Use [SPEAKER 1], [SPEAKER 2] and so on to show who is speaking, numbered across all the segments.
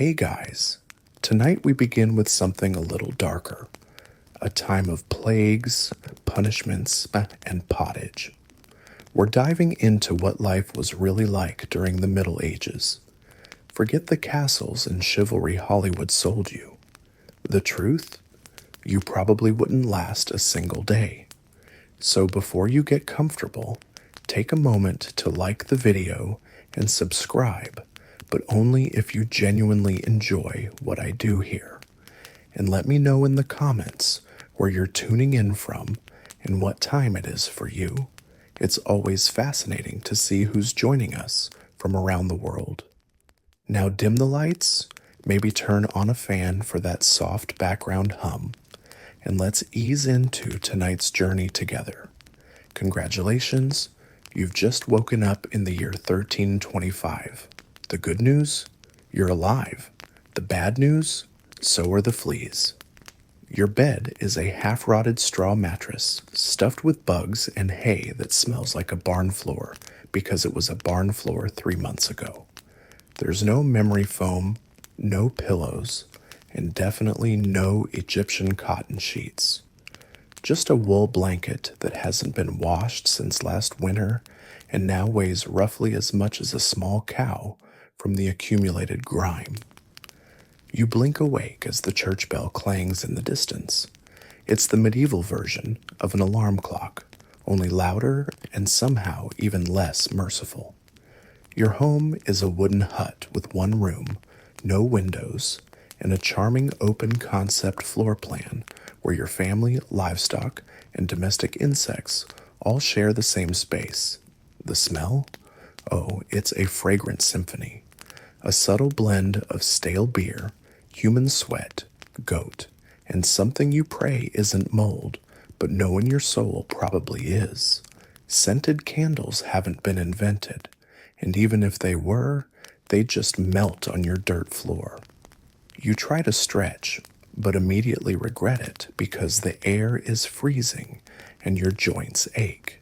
[SPEAKER 1] Hey guys, tonight we begin with something a little darker. A time of plagues, punishments, and pottage. We're diving into what life was really like during the Middle Ages. Forget the castles and chivalry Hollywood sold you. The truth? You probably wouldn't last a single day. So before you get comfortable, take a moment to like the video and subscribe, but only if you genuinely enjoy what I do here. And let me know in the comments where you're tuning in from and what time it is for you. It's always fascinating to see who's joining us from around the world. Now dim the lights, maybe turn on a fan for that soft background hum, and let's ease into tonight's journey together. Congratulations, you've just woken up in the year 1325. The good news? You're alive. The bad news? So are the fleas. Your bed is a half-rotted straw mattress stuffed with bugs and hay that smells like a barn floor because it was a barn floor 3 months ago. There's no memory foam, no pillows, and definitely no Egyptian cotton sheets. Just a wool blanket that hasn't been washed since last winter and now weighs roughly as much as a small cow from the accumulated grime. You blink awake as the church bell clangs in the distance. It's the medieval version of an alarm clock, only louder and somehow even less merciful. Your home is a wooden hut with one room, no windows, and a charming open concept floor plan where your family, livestock, and domestic insects all share the same space. The smell? Oh, it's a fragrant symphony. A subtle blend of stale beer, human sweat, goat, and something you pray isn't mold, but know in your soul probably is. Scented candles haven't been invented, and even if they were, they just melt on your dirt floor. You try to stretch, but immediately regret it because the air is freezing and your joints ache.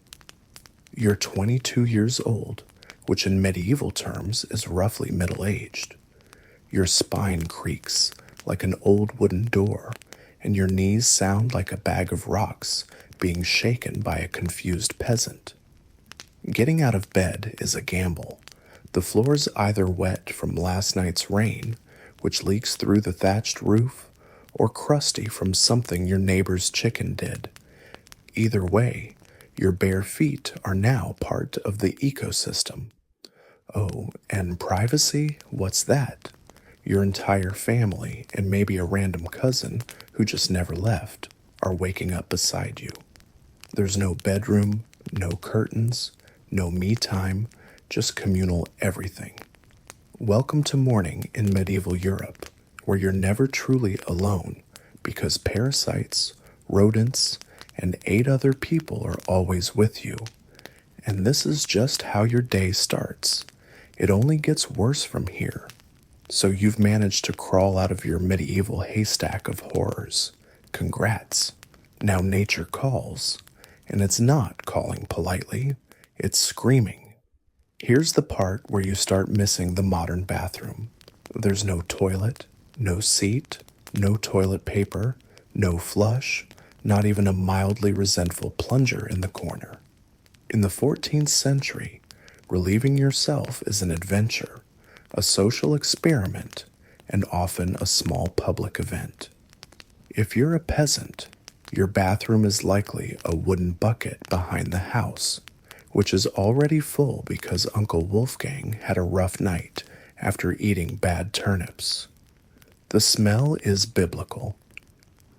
[SPEAKER 1] You're 22 years old, which in medieval terms is roughly middle-aged. Your spine creaks like an old wooden door, and your knees sound like a bag of rocks being shaken by a confused peasant. Getting out of bed is a gamble. The floor's either wet from last night's rain, which leaks through the thatched roof, or crusty from something your neighbor's chicken did. Either way, your bare feet are now part of the ecosystem. Oh, and privacy? What's that? Your entire family, and maybe a random cousin who just never left, are waking up beside you. There's no bedroom, no curtains, no me time, just communal everything. Welcome to morning in medieval Europe, where you're never truly alone because parasites, rodents, and 8 other people are always with you. And this is just how your day starts. It only gets worse from here. So you've managed to crawl out of your medieval haystack of horrors. Congrats. Now nature calls. And it's not calling politely. It's screaming. Here's the part where you start missing the modern bathroom. There's no toilet, no seat, no toilet paper, no flush, not even a mildly resentful plunger in the corner. In the 14th century, relieving yourself is an adventure, a social experiment, and often a small public event. If you're a peasant, your bathroom is likely a wooden bucket behind the house, which is already full because Uncle Wolfgang had a rough night after eating bad turnips. The smell is biblical.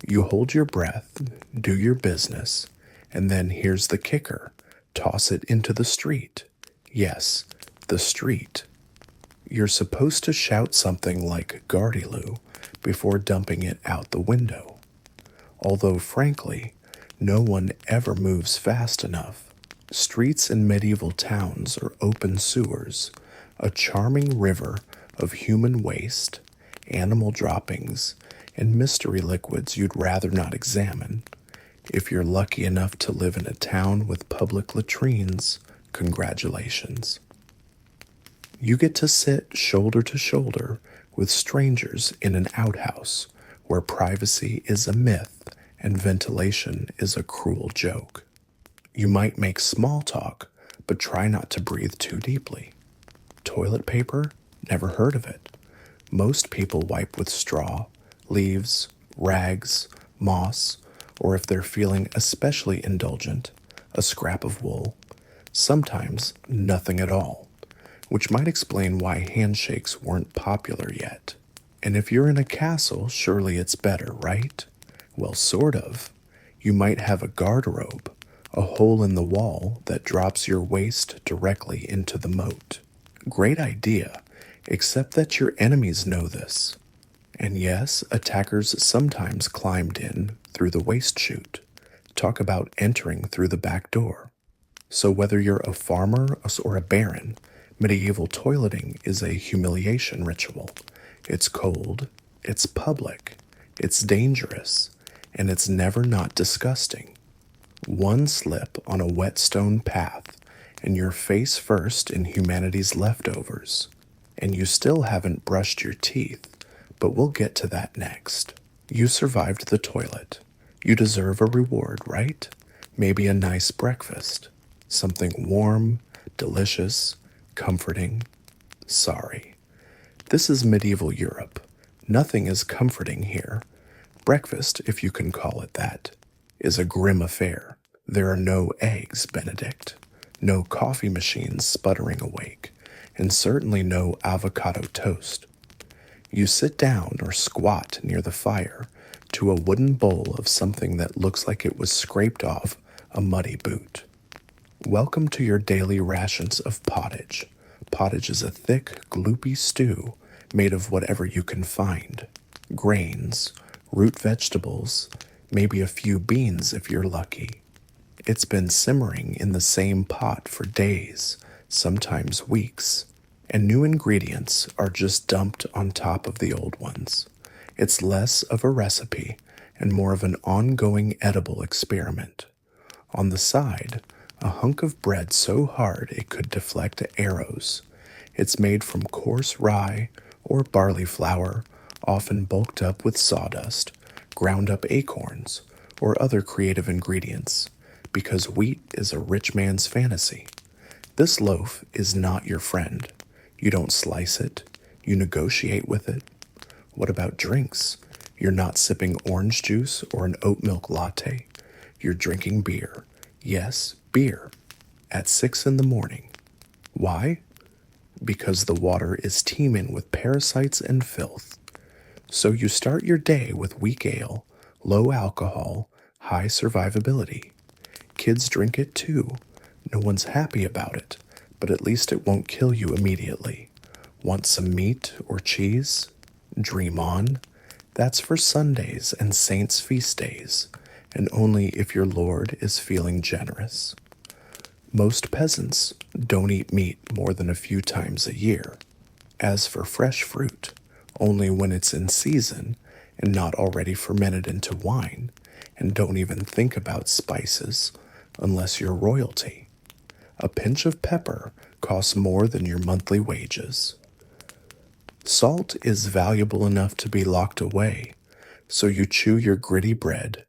[SPEAKER 1] You hold your breath, do your business, and then here's the kicker. Toss it into the street. Yes, the street. You're supposed to shout something like Gardyloo before dumping it out the window. Although, frankly, no one ever moves fast enough. Streets in medieval towns are open sewers, a charming river of human waste, animal droppings, and mystery liquids you'd rather not examine. If you're lucky enough to live in a town with public latrines, congratulations. You get to sit shoulder to shoulder with strangers in an outhouse where privacy is a myth and ventilation is a cruel joke. You might make small talk, but try not to breathe too deeply. Toilet paper? Never heard of it. Most people wipe with straw, leaves, rags, moss, or if they're feeling especially indulgent, a scrap of wool. Sometimes nothing at all, which might explain why handshakes weren't popular yet. And if you're in a castle, surely it's better, right? Well, sort of. You might have a garderobe, a hole in the wall that drops your waist directly into the moat. Great idea, except that your enemies know this. And yes, attackers sometimes climbed in through the waist chute. Talk about entering through the back door. So whether you're a farmer or a baron, medieval toileting is a humiliation ritual. It's cold, it's public, it's dangerous, and it's never not disgusting. One slip on a wet stone path, and you're face first in humanity's leftovers. And you still haven't brushed your teeth, but we'll get to that next. You survived the toilet. You deserve a reward, right? Maybe a nice breakfast. Something warm, delicious, comforting. Sorry. This is medieval Europe. Nothing is comforting here. Breakfast, if you can call it that, is a grim affair. There are no eggs, Benedict. No coffee machines sputtering awake, and certainly no avocado toast. You sit down or squat near the fire to a wooden bowl of something that looks like it was scraped off a muddy boot. Welcome to your daily rations of pottage. Pottage is a thick, gloopy stew made of whatever you can find. Grains, root vegetables, maybe a few beans if you're lucky. It's been simmering in the same pot for days, sometimes weeks, and new ingredients are just dumped on top of the old ones. It's less of a recipe and more of an ongoing edible experiment. On the side, a hunk of bread so hard it could deflect arrows. It's made from coarse rye or barley flour, often bulked up with sawdust, ground up acorns, or other creative ingredients, because wheat is a rich man's fantasy. This loaf is not your friend. You don't slice it, you negotiate with it. What about drinks? You're not sipping orange juice or an oat milk latte. You're drinking beer. Yes, beer. At 6 in the morning. Why? Because the water is teeming with parasites and filth. So you start your day with weak ale, low alcohol, high survivability. Kids drink it too. No one's happy about it, but at least it won't kill you immediately. Want some meat or cheese? Dream on. That's for Sundays and saints' feast days, and only if your Lord is feeling generous. Most peasants don't eat meat more than a few times a year. As for fresh fruit, only when it's in season and not already fermented into wine, and don't even think about spices unless you're royalty. A pinch of pepper costs more than your monthly wages. Salt is valuable enough to be locked away, so you chew your gritty bread,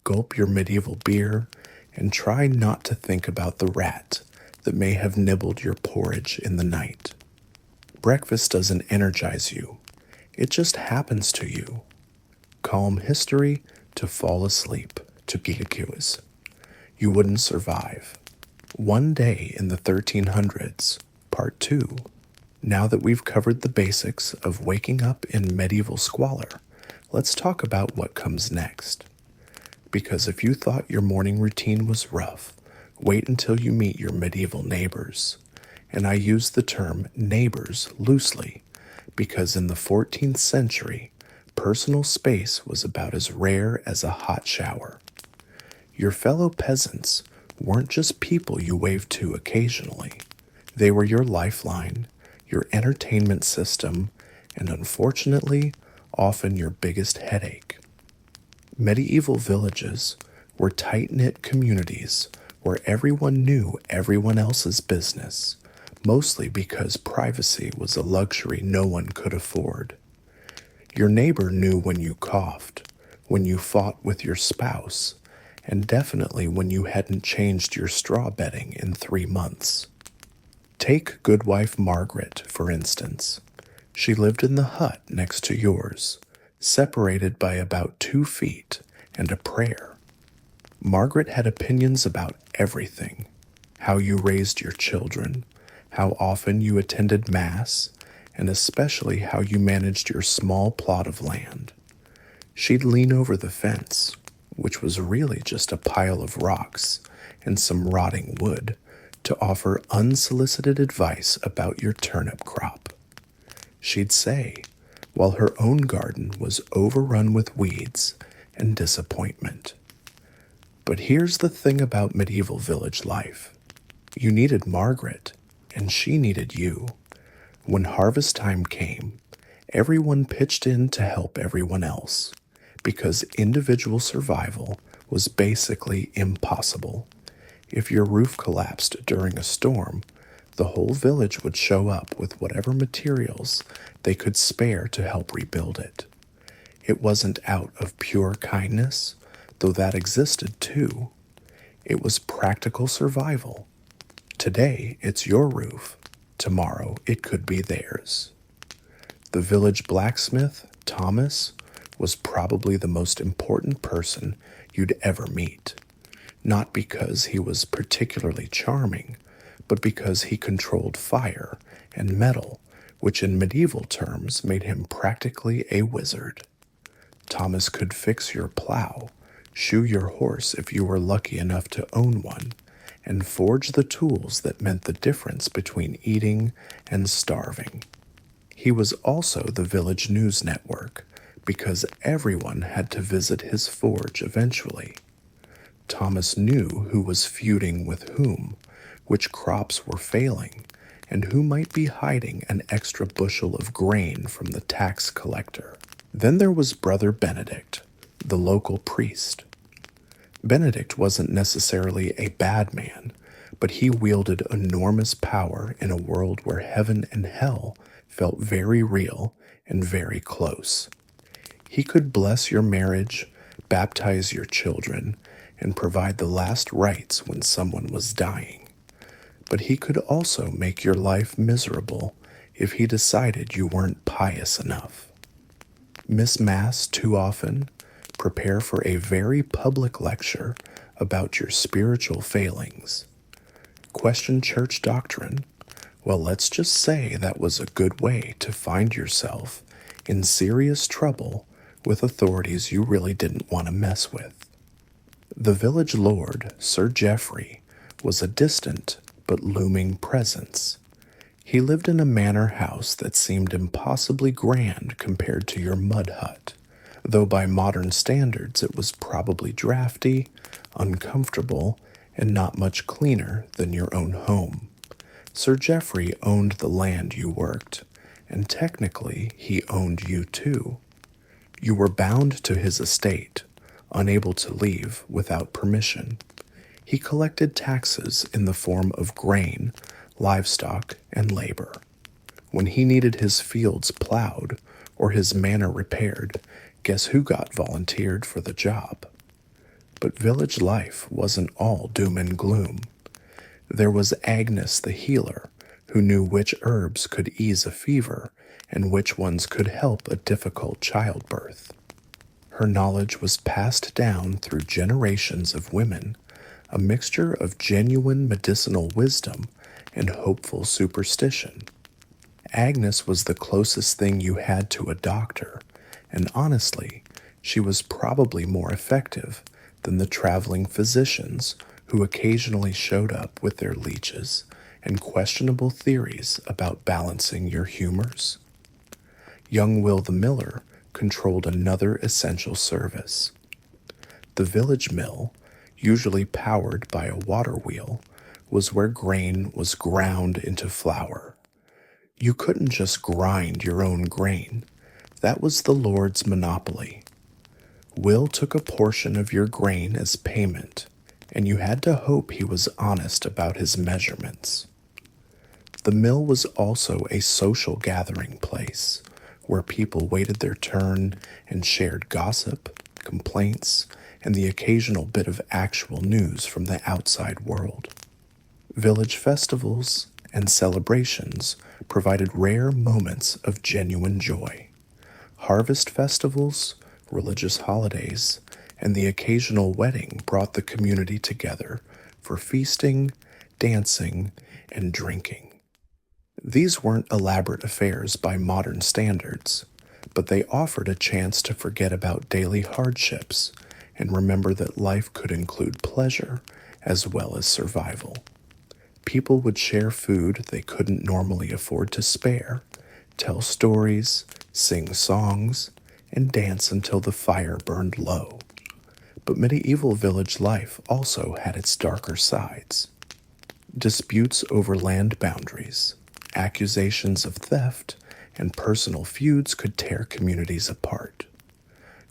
[SPEAKER 1] gulp your medieval beer, and try not to think about the rat that may have nibbled your porridge in the night. Breakfast doesn't energize you. It just happens to you. Calm history to fall asleep to Gigacues. You wouldn't survive. One day in the 1300s, Part 2. Now that we've covered the basics of waking up in medieval squalor, let's talk about what comes next. Because if you thought your morning routine was rough, wait until you meet your medieval neighbors. And I use the term neighbors loosely, because in the 14th century, personal space was about as rare as a hot shower. Your fellow peasants weren't just people you waved to occasionally. They were your lifeline, your entertainment system, and unfortunately, often your biggest headache. Medieval villages were tight-knit communities where everyone knew everyone else's business, mostly because privacy was a luxury no one could afford. Your neighbor knew when you coughed, when you fought with your spouse, and definitely when you hadn't changed your straw bedding in 3 months. Take Goodwife Margaret, for instance. She lived in the hut next to yours, separated by about 2 feet and a prayer. Margaret had opinions about everything: how you raised your children, how often you attended Mass, and especially how you managed your small plot of land. She'd lean over the fence, which was really just a pile of rocks and some rotting wood, to offer unsolicited advice about your turnip crop. She'd say, while her own garden was overrun with weeds and disappointment. But here's the thing about medieval village life. You needed Margaret, and she needed you. When harvest time came, everyone pitched in to help everyone else, because individual survival was basically impossible. If your roof collapsed during a storm, the whole village would show up with whatever materials they could spare to help rebuild it. It wasn't out of pure kindness, though that existed too. It was practical survival. Today, it's your roof. Tomorrow, it could be theirs. The village blacksmith, Thomas, was probably the most important person you'd ever meet. Not because he was particularly charming, but because he controlled fire and metal, which in medieval terms made him practically a wizard. Thomas could fix your plow, shoe your horse if you were lucky enough to own one, and forge the tools that meant the difference between eating and starving. He was also the village news network, because everyone had to visit his forge eventually. Thomas knew who was feuding with whom, which crops were failing, and who might be hiding an extra bushel of grain from the tax collector. Then there was Brother Benedict, the local priest. Benedict wasn't necessarily a bad man, but he wielded enormous power in a world where heaven and hell felt very real and very close. He could bless your marriage, baptize your children, and provide the last rites when someone was dying. But he could also make your life miserable if he decided you weren't pious enough. Miss Mass too often, prepare for a very public lecture about your spiritual failings. Question church doctrine? Well, let's just say that was a good way to find yourself in serious trouble with authorities you really didn't want to mess with. The village lord, Sir Geoffrey, was a distant but looming presence. He lived in a manor house that seemed impossibly grand compared to your mud hut, though by modern standards it was probably drafty, uncomfortable, and not much cleaner than your own home. Sir Geoffrey owned the land you worked, and technically he owned you too. You were bound to his estate, unable to leave without permission. He collected taxes in the form of grain, livestock, and labor. When he needed his fields plowed or his manor repaired, guess who got volunteered for the job? But village life wasn't all doom and gloom. There was Agnes the healer, who knew which herbs could ease a fever and which ones could help a difficult childbirth. Her knowledge was passed down through generations of women, a mixture of genuine medicinal wisdom and hopeful superstition. Agnes was the closest thing you had to a doctor, and honestly, she was probably more effective than the traveling physicians who occasionally showed up with their leeches and questionable theories about balancing your humors. Young Will the Miller controlled another essential service. The village mill, usually powered by a water wheel, was where grain was ground into flour. You couldn't just grind your own grain. That was the Lord's monopoly. Will took a portion of your grain as payment, and you had to hope he was honest about his measurements. The mill was also a social gathering place, where people waited their turn and shared gossip, complaints, and the occasional bit of actual news from the outside world. Village festivals and celebrations provided rare moments of genuine joy. Harvest festivals, religious holidays, and the occasional wedding brought the community together for feasting, dancing, and drinking. These weren't elaborate affairs by modern standards, but they offered a chance to forget about daily hardships and remember that life could include pleasure as well as survival. People would share food they couldn't normally afford to spare, tell stories, sing songs, and dance until the fire burned low. But medieval village life also had its darker sides. Disputes over land boundaries, accusations of theft, and personal feuds could tear communities apart.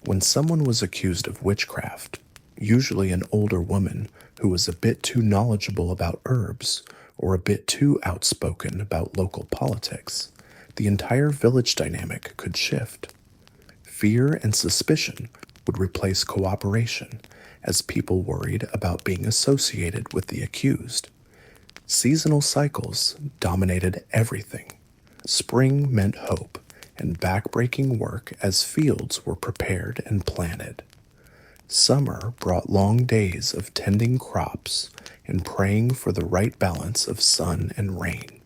[SPEAKER 1] When someone was accused of witchcraft, usually an older woman who was a bit too knowledgeable about herbs or a bit too outspoken about local politics, the entire village dynamic could shift. Fear and suspicion would replace cooperation as people worried about being associated with the accused. Seasonal cycles dominated everything. Spring meant hope and backbreaking work as fields were prepared and planted. Summer brought long days of tending crops and praying for the right balance of sun and rain.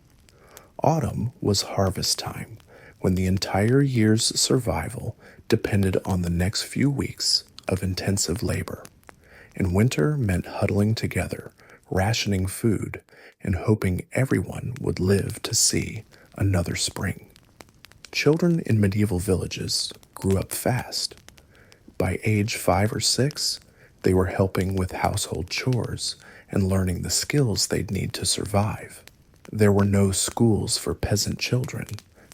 [SPEAKER 1] Autumn was harvest time, when the entire year's survival depended on the next few weeks of intensive labor. And winter meant huddling together, rationing food, and hoping everyone would live to see another spring. Children in medieval villages grew up fast. By age 5 or 6, they were helping with household chores and learning the skills they'd need to survive. There were no schools for peasant children,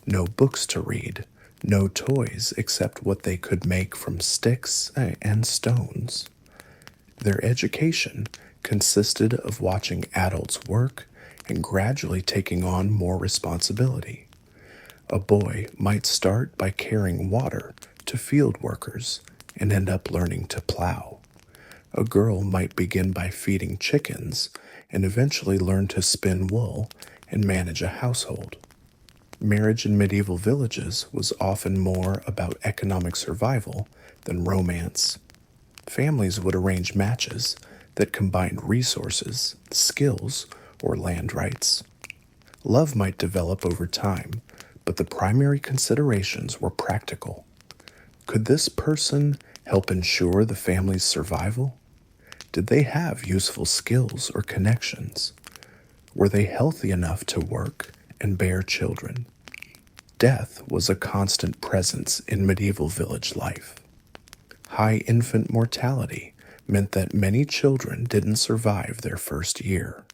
[SPEAKER 1] no books to read, no toys except what they could make from sticks and stones. Their education consisted of watching adults work and gradually taking on more responsibility. A boy might start by carrying water to field workers and end up learning to plow. A girl might begin by feeding chickens and eventually learn to spin wool and manage a household. Marriage in medieval villages was often more about economic survival than romance. Families would arrange matches that combined resources, skills, or land rights. Love might develop over time, but the primary considerations were practical. Could this person help ensure the family's survival? Did they have useful skills or connections? Were they healthy enough to work and bear children? Death was a constant presence in medieval village life. High infant mortality meant that many children didn't survive their first year.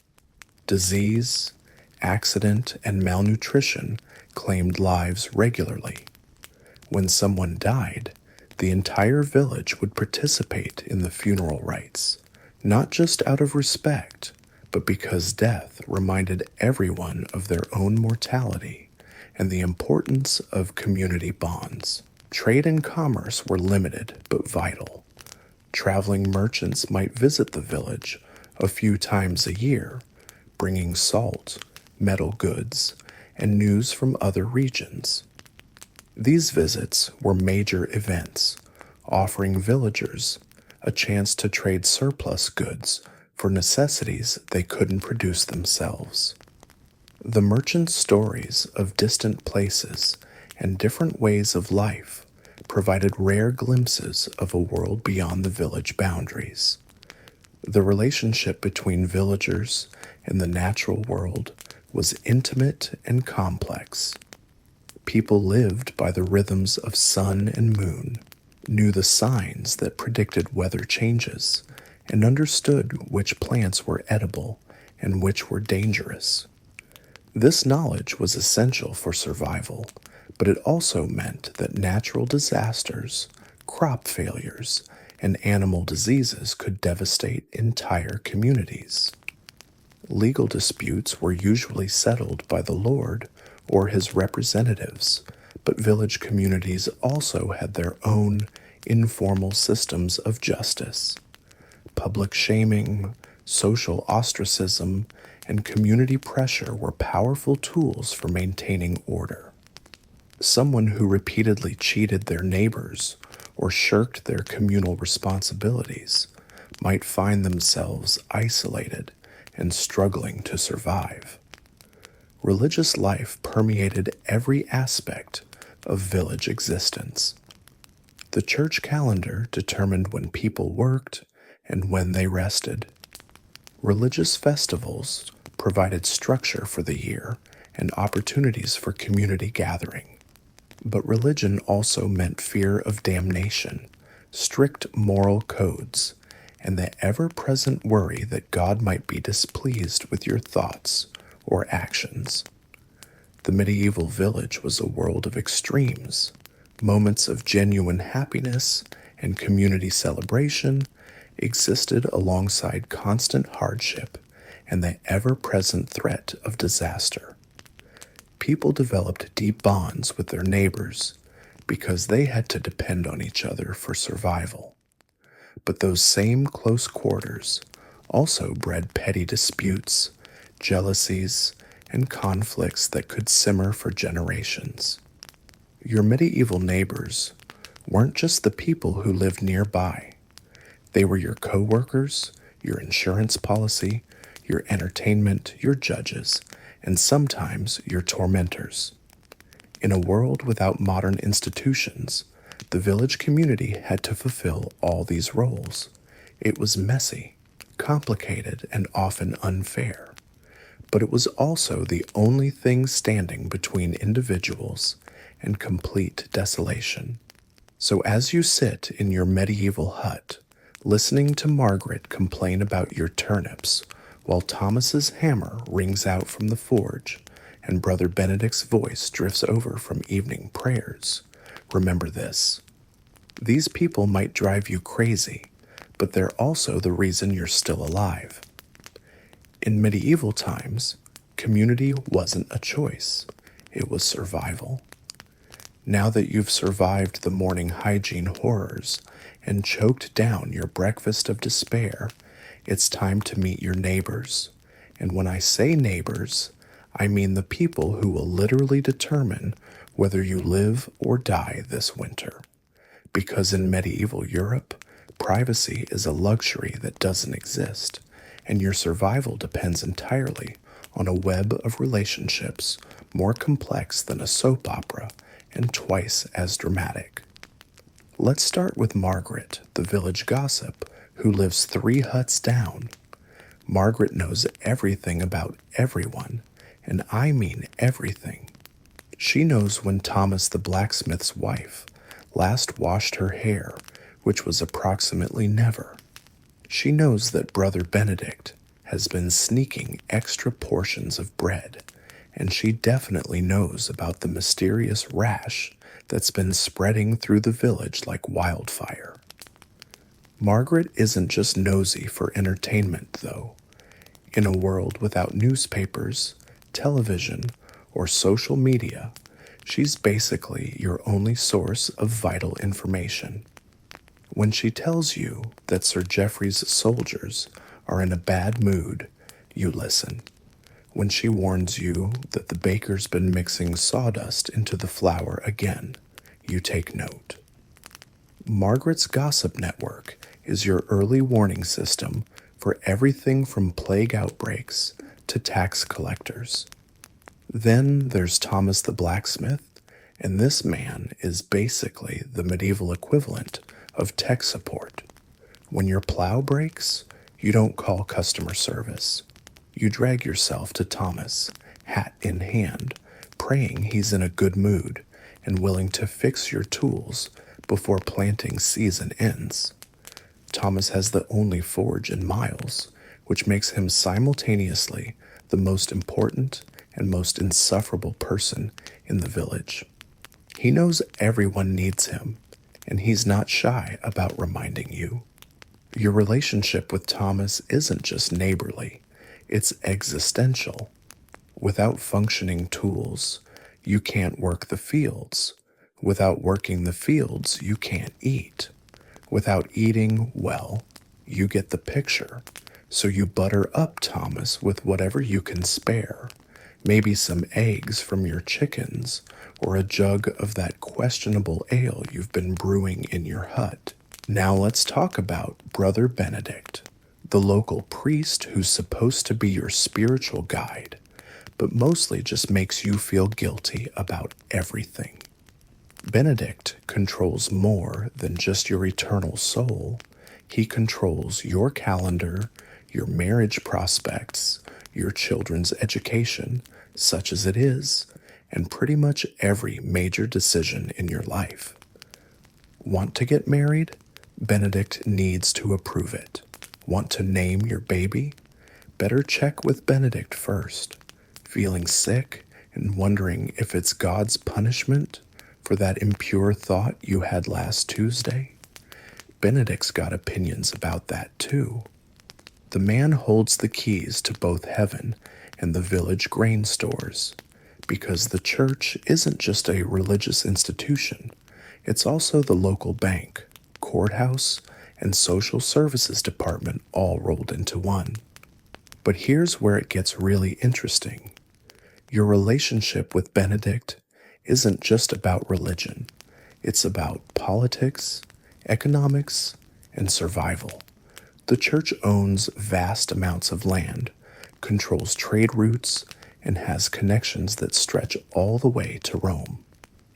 [SPEAKER 1] Disease, accident, and malnutrition claimed lives regularly. When someone died, the entire village would participate in the funeral rites, not just out of respect, but because death reminded everyone of their own mortality and the importance of community bonds. Trade and commerce were limited but vital. Traveling merchants might visit the village a few times a year, bringing salt, metal goods, and news from other regions. These visits were major events, offering villagers a chance to trade surplus goods for necessities they couldn't produce themselves. The merchants' stories of distant places and different ways of life provided rare glimpses of a world beyond the village boundaries. The relationship between villagers and the natural world was intimate and complex. People lived by the rhythms of sun and moon, knew the signs that predicted weather changes, and understood which plants were edible and which were dangerous. This knowledge was essential for survival, but it also meant that natural disasters, crop failures, and animal diseases could devastate entire communities. Legal disputes were usually settled by the lord or his representatives, But village communities also had their own informal systems of justice. Public shaming, social ostracism, and community pressure were powerful tools for maintaining order. Someone who repeatedly cheated their neighbors or shirked their communal responsibilities might find themselves isolated and struggling to survive. Religious life permeated every aspect of village existence. The church calendar determined when people worked and when they rested. Religious festivals provided structure for the year and opportunities for community gathering. But religion also meant fear of damnation, strict moral codes, and the ever-present worry that God might be displeased with your thoughts or actions. The medieval village was a world of extremes, moments of genuine happiness and community celebration existed alongside constant hardship and the ever-present threat of disaster. People developed deep bonds with their neighbors because they had to depend on each other for survival. But those same close quarters also bred petty disputes, jealousies, and conflicts that could simmer for generations. Your medieval neighbors weren't just the people who lived nearby. They were your co-workers, your insurance policy, your entertainment, your judges, and sometimes your tormentors. In a world without modern institutions, the village community had to fulfill all these roles. It was messy, complicated, and often unfair. But it was also the only thing standing between individuals and complete desolation. So as you sit in your medieval hut, listening to Margaret complain about your turnips, while Thomas's hammer rings out from the forge and Brother Benedict's voice drifts over from evening prayers, remember this. These people might drive you crazy, but they're also the reason you're still alive. In medieval times, community wasn't a choice. It was survival. Now that you've survived the morning hygiene horrors and choked down your breakfast of despair, it's time to meet your neighbors. And when I say neighbors, I mean the people who will literally determine whether you live or die this winter. Because in medieval Europe, privacy is a luxury that doesn't exist, and your survival depends entirely on a web of relationships more complex than a soap opera and twice as dramatic. Let's start with Margaret, the village gossip, who lives 3 huts down. Margaret knows everything about everyone, and I mean everything. She knows when Thomas the blacksmith's wife last washed her hair, which was approximately never. She knows that Brother Benedict has been sneaking extra portions of bread, and she definitely knows about the mysterious rash that's been spreading through the village like wildfire. Margaret isn't just nosy for entertainment, though. In a world without newspapers, television, or social media, she's basically your only source of vital information. When she tells you that Sir Geoffrey's soldiers are in a bad mood, you listen. When she warns you that the baker's been mixing sawdust into the flour again, you take note. Margaret's gossip network is your early warning system for everything from plague outbreaks to tax collectors. Then there's Thomas the blacksmith, and this man is basically the medieval equivalent of tech support. When your plow breaks, you don't call customer service. You drag yourself to Thomas, hat in hand, praying he's in a good mood and willing to fix your tools before planting season ends. Thomas has the only forge in miles, which makes him simultaneously the most important and most insufferable person in the village. He knows everyone needs him, and he's not shy about reminding you. Your relationship with Thomas isn't just neighborly, it's existential. Without functioning tools, You can't work the fields. Without working the fields, you can't eat. Without eating, well, you get the picture. So you butter up Thomas with whatever you can spare. Maybe some eggs from your chickens, or a jug of that questionable ale you've been brewing in your hut. Now let's talk about Brother Benedict, the local priest who's supposed to be your spiritual guide, but mostly just makes you feel guilty about everything. Benedict controls more than just your eternal soul. He controls your calendar, your marriage prospects, your children's education, such as it is, and pretty much every major decision in your life. Want to get married? Benedict needs to approve it. Want to name your baby? Better check with Benedict first. Feeling sick and wondering if it's God's punishment for that impure thought you had last Tuesday? Benedict's got opinions about that too. The man holds the keys to both heaven and the village grain stores, because the church isn't just a religious institution, it's also the local bank, courthouse, and social services department all rolled into one. But here's where it gets really interesting. Your relationship with Benedict isn't just about religion. It's about politics, economics, and survival. The church owns vast amounts of land, controls trade routes, and has connections that stretch all the way to Rome.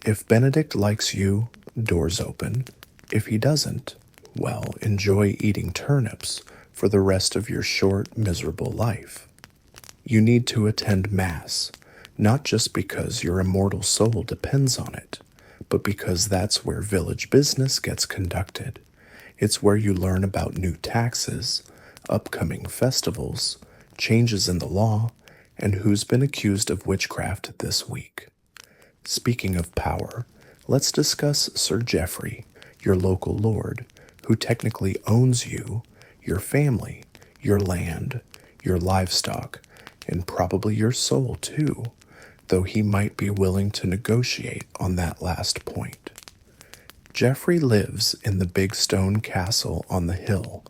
[SPEAKER 1] If Benedict likes you, doors open. If he doesn't, well, enjoy eating turnips for the rest of your short, miserable life. You need to attend Mass, not just because your immortal soul depends on it, but because that's where village business gets conducted. It's where you learn about new taxes, upcoming festivals, changes in the law, and who's been accused of witchcraft this week. Speaking of power, let's discuss Sir Geoffrey, your local lord, who technically owns you, your family, your land, your livestock, and probably your soul too, though he might be willing to negotiate on that last point. Geoffrey lives in the big stone castle on the hill,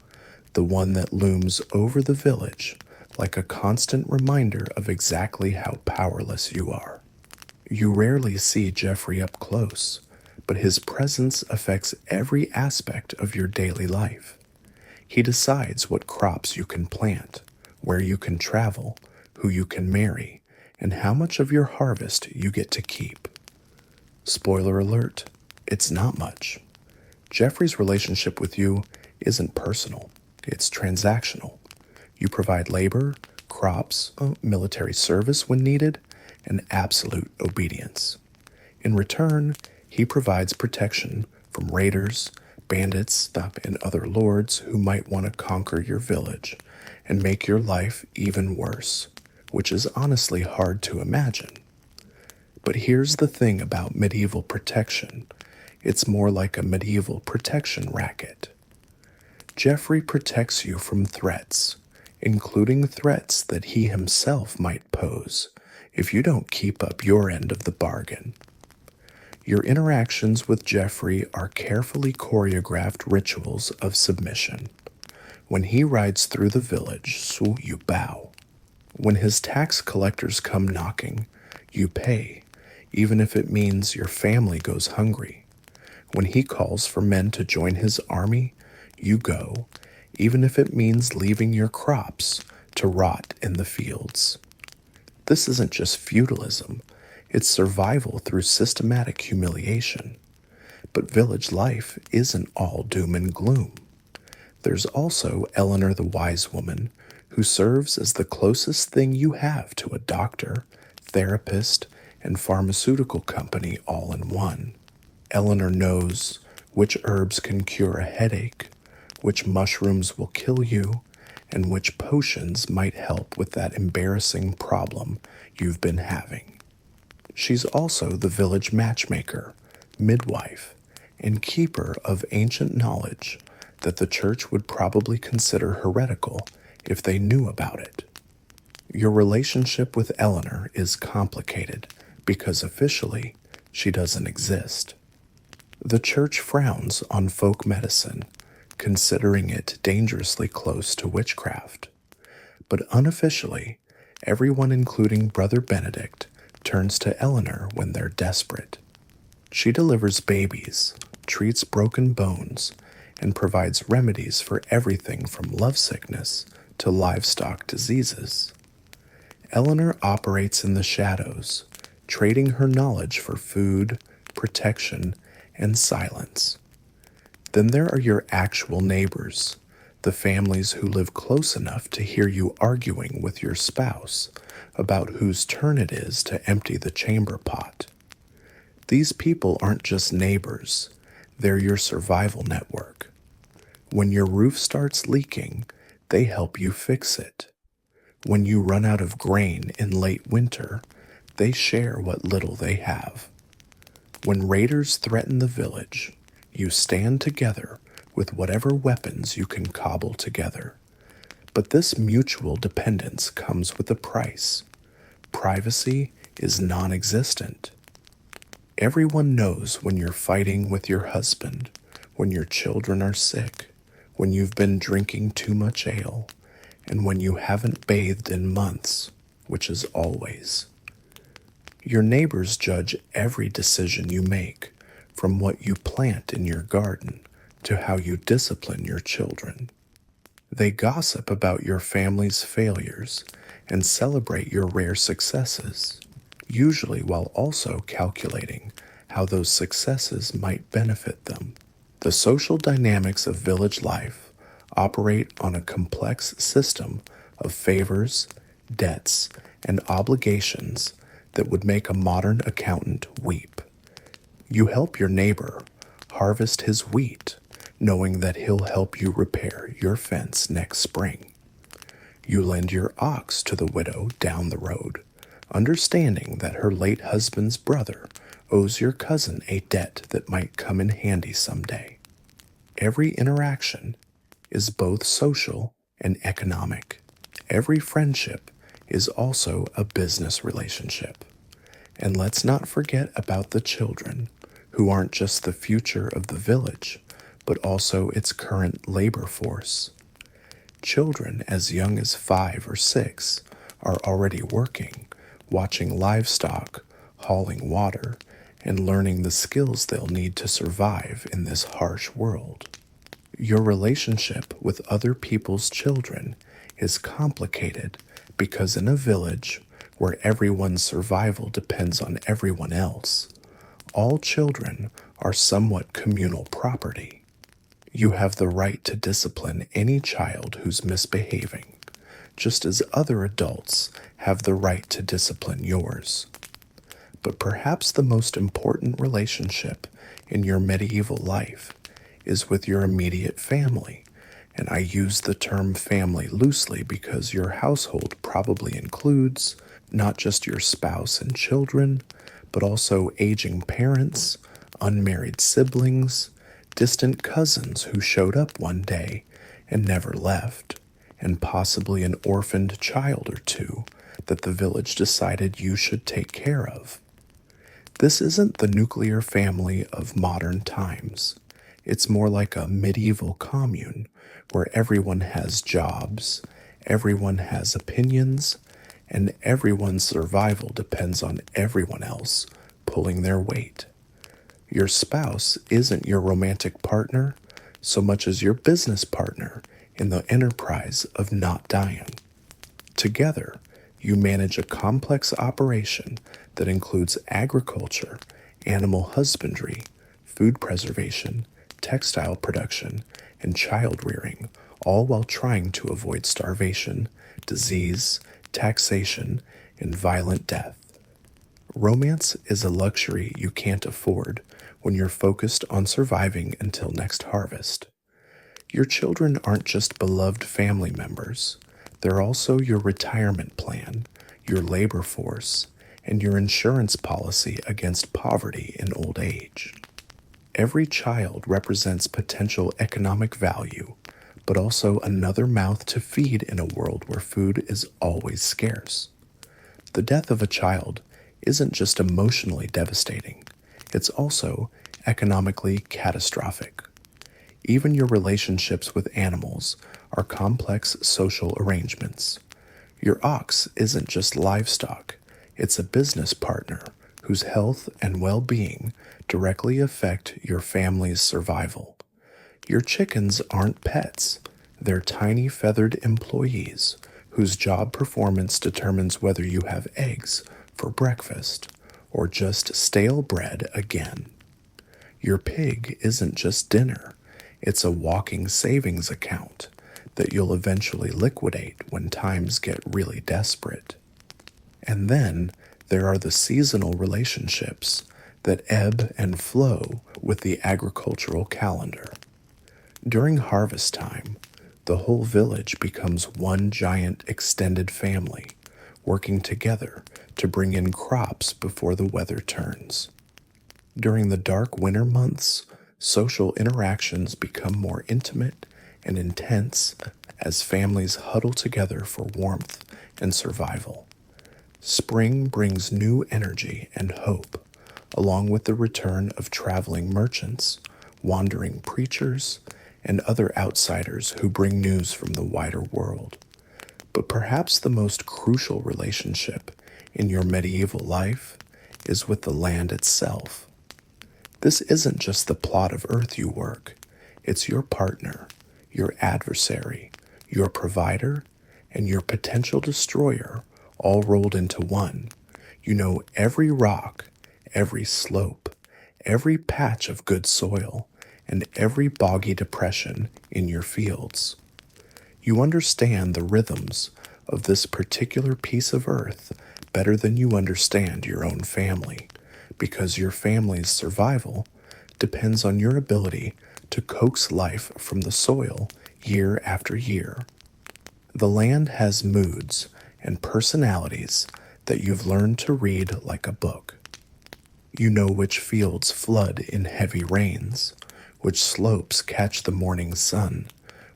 [SPEAKER 1] the one that looms over the village like a constant reminder of exactly how powerless you are. You rarely see Geoffrey up close, but his presence affects every aspect of your daily life. He decides what crops you can plant, where you can travel, who you can marry, and how much of your harvest you get to keep. Spoiler alert, it's not much. Geoffrey's relationship with you isn't personal, it's transactional. You provide labor, crops, military service when needed, and absolute obedience. In return, he provides protection from raiders, bandits, and other lords who might want to conquer your village and make your life even worse, which is honestly hard to imagine. But here's the thing about medieval protection. It's more like a medieval protection racket. Geoffrey protects you from threats, including threats that he himself might pose if you don't keep up your end of the bargain. Your interactions with Geoffrey are carefully choreographed rituals of submission. When he rides through the village, so you bow. When his tax collectors come knocking, you pay, even if it means your family goes hungry. When he calls for men to join his army, you go, even if it means leaving your crops to rot in the fields. This isn't just feudalism, it's survival through systematic humiliation. But village life isn't all doom and gloom. There's also Eleanor the Wise Woman, who serves as the closest thing you have to a doctor, therapist, and pharmaceutical company all in one. Eleanor knows which herbs can cure a headache, which mushrooms will kill you, and which potions might help with that embarrassing problem you've been having. She's also the village matchmaker, midwife, and keeper of ancient knowledge that the church would probably consider heretical if they knew about it. Your relationship with Eleanor is complicated because officially she doesn't exist. The church frowns on folk medicine, considering it dangerously close to witchcraft. But unofficially, everyone, including Brother Benedict, turns to Eleanor when they're desperate. She delivers babies, treats broken bones, and provides remedies for everything from lovesickness to livestock diseases. Eleanor operates in the shadows, trading her knowledge for food, protection, and silence. Then there are your actual neighbors, the families who live close enough to hear you arguing with your spouse about whose turn it is to empty the chamber pot. These people aren't just neighbors, they're your survival network. When your roof starts leaking, they help you fix it. When you run out of grain in late winter, they share what little they have. When raiders threaten the village, you stand together with whatever weapons you can cobble together. But this mutual dependence comes with a price. Privacy is non-existent. Everyone knows when you're fighting with your husband, when your children are sick, when you've been drinking too much ale, and when you haven't bathed in months, which is always. Your neighbors judge every decision you make, from what you plant in your garden to how you discipline your children. They gossip about your family's failures and celebrate your rare successes, usually while also calculating how those successes might benefit them. The social dynamics of village life operate on a complex system of favors, debts, and obligations that would make a modern accountant weep. You help your neighbor harvest his wheat, knowing that he'll help you repair your fence next spring. You lend your ox to the widow down the road, understanding that her late husband's brother owes your cousin a debt that might come in handy someday. Every interaction is both social and economic. Every friendship is also a business relationship. And let's not forget about the children, who aren't just the future of the village, but also its current labor force. Children as young as 5 or 6 are already working, watching livestock, hauling water, and learning the skills they'll need to survive in this harsh world. Your relationship with other people's children is complicated because in a village where everyone's survival depends on everyone else, all children are somewhat communal property. You have the right to discipline any child who's misbehaving, just as other adults have the right to discipline yours. But perhaps the most important relationship in your medieval life is with your immediate family, and I use the term family loosely because your household probably includes not just your spouse and children, but also aging parents, unmarried siblings, distant cousins who showed up one day and never left, and possibly an orphaned child or two that the village decided you should take care of. This isn't the nuclear family of modern times. It's more like a medieval commune where everyone has jobs, everyone has opinions, and everyone's survival depends on everyone else pulling their weight. Your spouse isn't your romantic partner so much as your business partner in the enterprise of not dying. Together, you manage a complex operation that includes agriculture, animal husbandry, food preservation, textile production, and child rearing, all while trying to avoid starvation, disease, taxation, and violent death. Romance is a luxury you can't afford when you're focused on surviving until next harvest. Your children aren't just beloved family members, they're also your retirement plan, your labor force, and your insurance policy against poverty in old age. Every child represents potential economic value, but also another mouth to feed in a world where food is always scarce. The death of a child isn't just emotionally devastating, it's also economically catastrophic. Even your relationships with animals are complex social arrangements. Your ox isn't just livestock, it's a business partner whose health and well being directly affect your family's survival. Your chickens aren't pets, they're tiny feathered employees whose job performance determines whether you have eggs for breakfast or just stale bread again. Your pig isn't just dinner, it's a walking savings account that you'll eventually liquidate when times get really desperate. And then there are the seasonal relationships that ebb and flow with the agricultural calendar. During harvest time, the whole village becomes one giant extended family, working together to bring in crops before the weather turns. During the dark winter months, social interactions become more intimate and intense as families huddle together for warmth and survival. Spring brings new energy and hope, along with the return of traveling merchants, wandering preachers, and other outsiders who bring news from the wider world. But perhaps the most crucial relationship in your medieval life is with the land itself. This isn't just the plot of earth you work, it's your partner, your adversary, your provider, and your potential destroyer all rolled into one. You know every rock, every slope, every patch of good soil, and every boggy depression in your fields. You understand the rhythms of this particular piece of earth better than you understand your own family, because your family's survival depends on your ability to coax life from the soil year after year. The land has moods and personalities that you've learned to read like a book. You know which fields flood in heavy rains, which slopes catch the morning sun,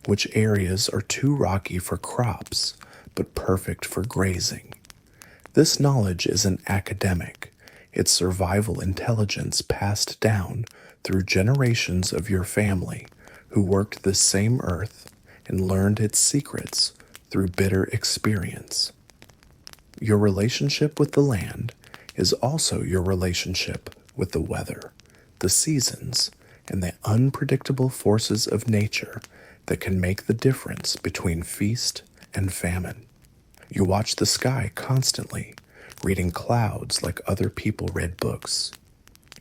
[SPEAKER 1] which areas are too rocky for crops but perfect for grazing. This knowledge isn't academic, it's survival intelligence passed down through generations of your family who worked this same earth and learned its secrets through bitter experience. Your relationship with the land is also your relationship with the weather, the seasons, and the unpredictable forces of nature that can make the difference between feast and famine. You watch the sky constantly, reading clouds like other people read books.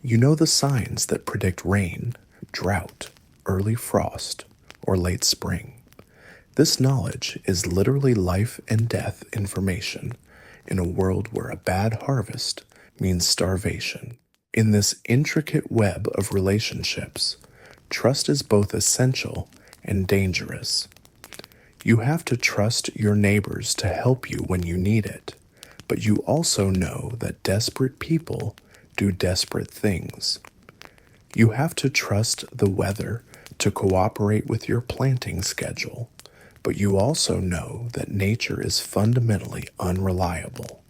[SPEAKER 1] You know the signs that predict rain, drought, early frost, or late spring. This knowledge is literally life and death information in a world where a bad harvest means starvation. In this intricate web of relationships, trust is both essential and dangerous. You have to trust your neighbors to help you when you need it, but you also know that desperate people do desperate things. You have to trust the weather to cooperate with your planting schedule, but you also know that nature is fundamentally unreliable.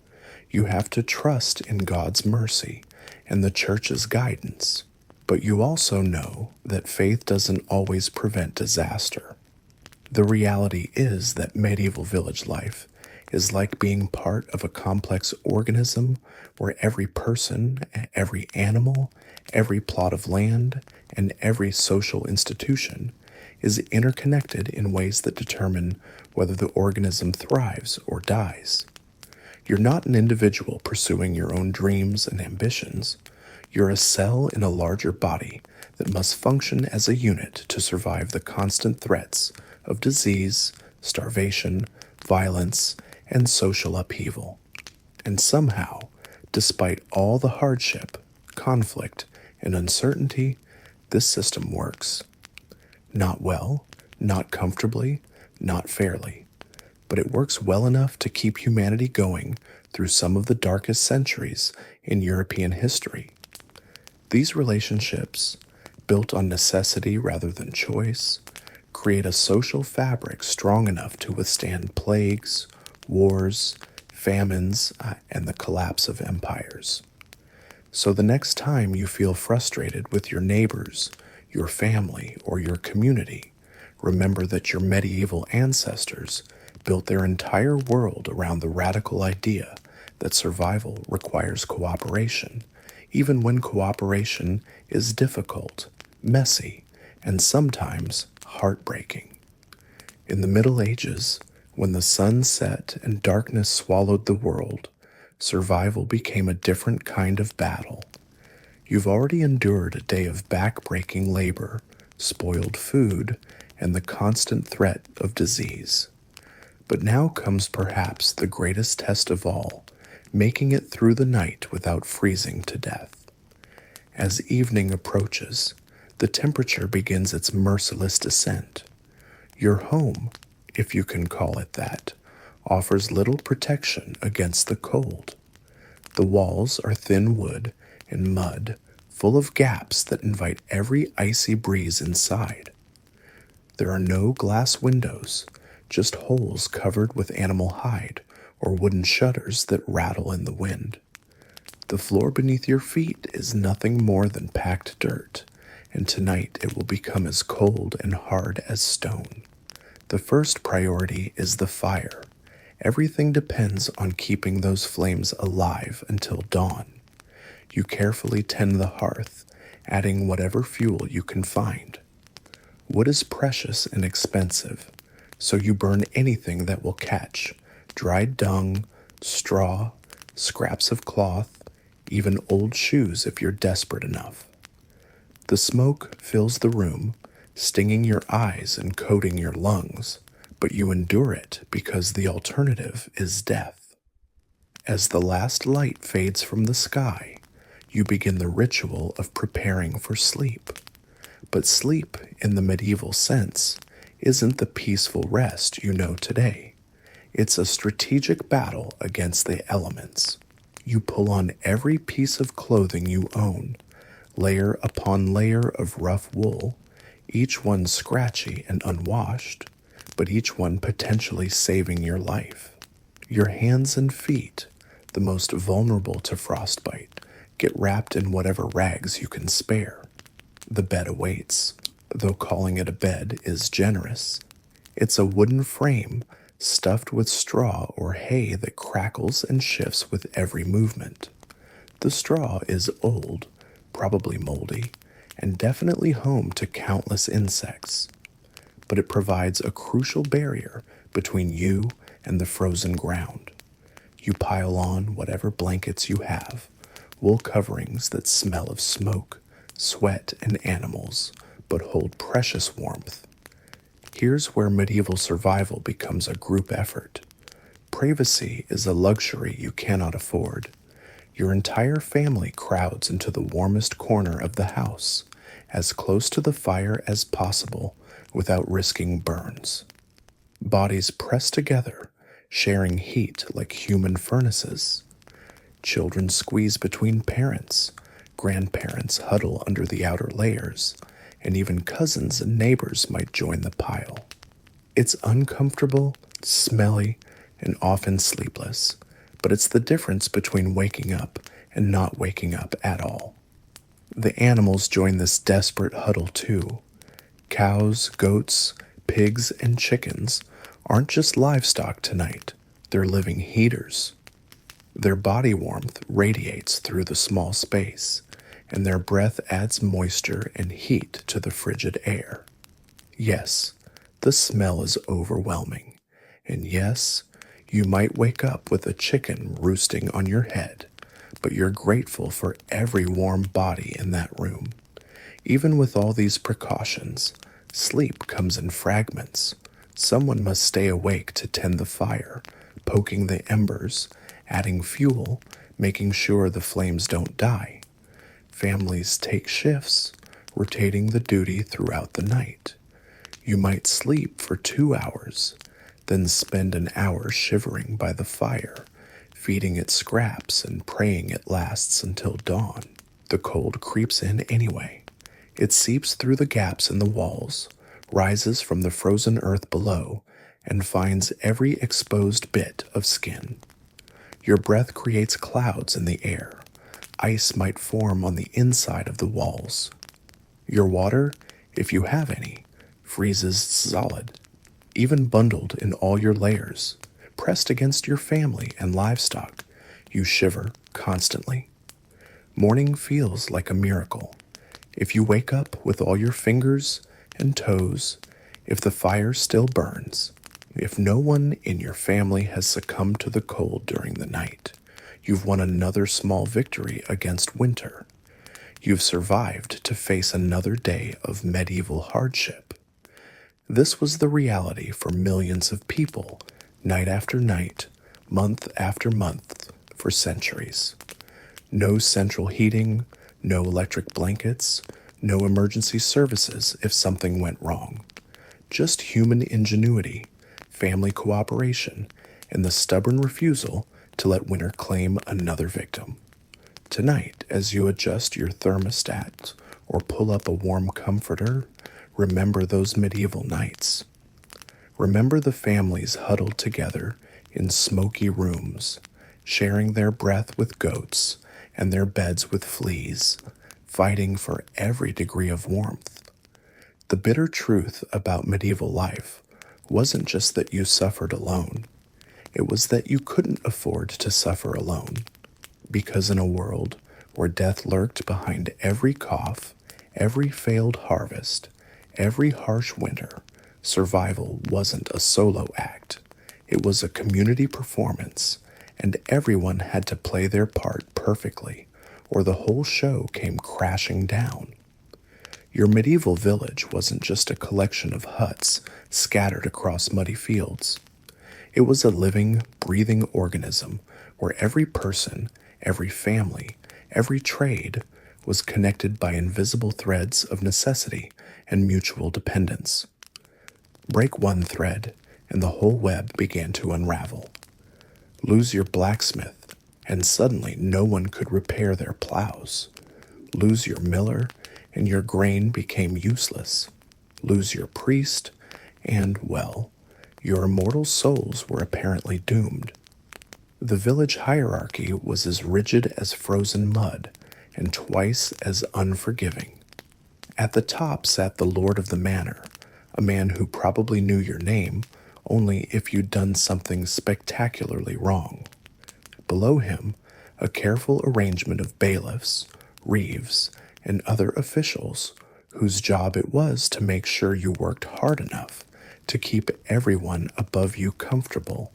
[SPEAKER 1] You have to trust in God's mercy and the church's guidance, but you also know that faith doesn't always prevent disaster. The reality is that medieval village life is like being part of a complex organism where every person, every animal, every plot of land, and every social institution is interconnected in ways that determine whether the organism thrives or dies. You're not an individual pursuing your own dreams and ambitions. You're a cell in a larger body that must function as a unit to survive the constant threats of disease, starvation, violence, and social upheaval. And somehow, despite all the hardship, conflict, and uncertainty, this system works. Not well, not comfortably, not fairly, but it works well enough to keep humanity going through some of the darkest centuries in European history. These relationships, built on necessity rather than choice, create a social fabric strong enough to withstand plagues, wars, famines, and the collapse of empires. So the next time you feel frustrated with your neighbors, your family, or your community, remember that your medieval ancestors built their entire world around the radical idea that survival requires cooperation, even when cooperation is difficult, messy, and sometimes heartbreaking. In the Middle Ages, when the sun set and darkness swallowed the world, survival became a different kind of battle. You've already endured a day of back-breaking labor, spoiled food, and the constant threat of disease. But now comes perhaps the greatest test of all, making it through the night without freezing to death. As evening approaches, the temperature begins its merciless descent. Your home, if you can call it that, offers little protection against the cold. The walls are thin wood and mud, full of gaps that invite every icy breeze inside. There are no glass windows, just holes covered with animal hide or wooden shutters that rattle in the wind. The floor beneath your feet is nothing more than packed dirt, and tonight it will become as cold and hard as stone. The first priority is the fire. Everything depends on keeping those flames alive until dawn. You carefully tend the hearth, adding whatever fuel you can find. Wood is precious and expensive, so you burn anything that will catch: dried dung, straw, scraps of cloth, even old shoes if you're desperate enough. The smoke fills the room, stinging your eyes and coating your lungs, but you endure it because the alternative is death. As the last light fades from the sky, you begin the ritual of preparing for sleep. But sleep, in the medieval sense, isn't the peaceful rest you know today. It's a strategic battle against the elements. You pull on every piece of clothing you own, layer upon layer of rough wool, each one scratchy and unwashed, but each one potentially saving your life. Your hands and feet, the most vulnerable to frostbite, get wrapped in whatever rags you can spare. The bed awaits, though calling it a bed is generous. It's a wooden frame stuffed with straw or hay that crackles and shifts with every movement. The straw is old, probably moldy, and definitely home to countless insects. But it provides a crucial barrier between you and the frozen ground. You pile on whatever blankets you have, wool coverings that smell of smoke, sweat, and animals, but hold precious warmth. Here's where medieval survival becomes a group effort. Privacy is a luxury you cannot afford. Your entire family crowds into the warmest corner of the house, as close to the fire as possible without risking burns. Bodies press together, sharing heat like human furnaces. Children squeeze between parents, grandparents huddle under the outer layers, and even cousins and neighbors might join the pile. It's uncomfortable, smelly, and often sleepless, but it's the difference between waking up and not waking up at all. The animals join this desperate huddle too. Cows, goats, pigs, and chickens aren't just livestock tonight, they're living heaters. Their body warmth radiates through the small space, and their breath adds moisture and heat to the frigid air. Yes, the smell is overwhelming, and yes, you might wake up with a chicken roosting on your head, but you're grateful for every warm body in that room. Even with all these precautions, sleep comes in fragments. Someone must stay awake to tend the fire, poking the embers, adding fuel, making sure the flames don't die. Families take shifts, rotating the duty throughout the night. You might sleep for 2 hours, then spend an hour shivering by the fire, feeding it scraps and praying it lasts until dawn. The cold creeps in anyway. It seeps through the gaps in the walls, rises from the frozen earth below, and finds every exposed bit of skin. Your breath creates clouds in the air. Ice might form on the inside of the walls. Your water, if you have any, freezes solid, even bundled in all your layers, pressed against your family and livestock. You shiver constantly. Morning feels like a miracle. If you wake up with all your fingers and toes, if the fire still burns, if no one in your family has succumbed to the cold during the night, you've won another small victory against winter. You've survived to face another day of medieval hardship. This was the reality for millions of people, night after night, month after month, for centuries. No central heating, no electric blankets, no emergency services if something went wrong. Just human ingenuity, family cooperation, and the stubborn refusal to let winter claim another victim. Tonight, as you adjust your thermostat or pull up a warm comforter, remember those medieval nights. Remember the families huddled together in smoky rooms, sharing their breath with goats and their beds with fleas, fighting for every degree of warmth. The bitter truth about medieval life wasn't just that you suffered alone. It was that you couldn't afford to suffer alone, because in a world where death lurked behind every cough, every failed harvest, every harsh winter, survival wasn't a solo act. It was a community performance, and everyone had to play their part perfectly, or the whole show came crashing down. Your medieval village wasn't just a collection of huts scattered across muddy fields. It was a living, breathing organism where every person, every family, every trade was connected by invisible threads of necessity and mutual dependence. Break one thread, and the whole web began to unravel. Lose your blacksmith, and suddenly no one could repair their plows. Lose your miller, and your grain became useless. Lose your priest, and, well, your immortal souls were apparently doomed. The village hierarchy was as rigid as frozen mud, and twice as unforgiving. At the top sat the lord of the manor, a man who probably knew your name only if you'd done something spectacularly wrong. Below him, a careful arrangement of bailiffs, reeves, and other officials whose job it was to make sure you worked hard enough to keep everyone above you comfortable.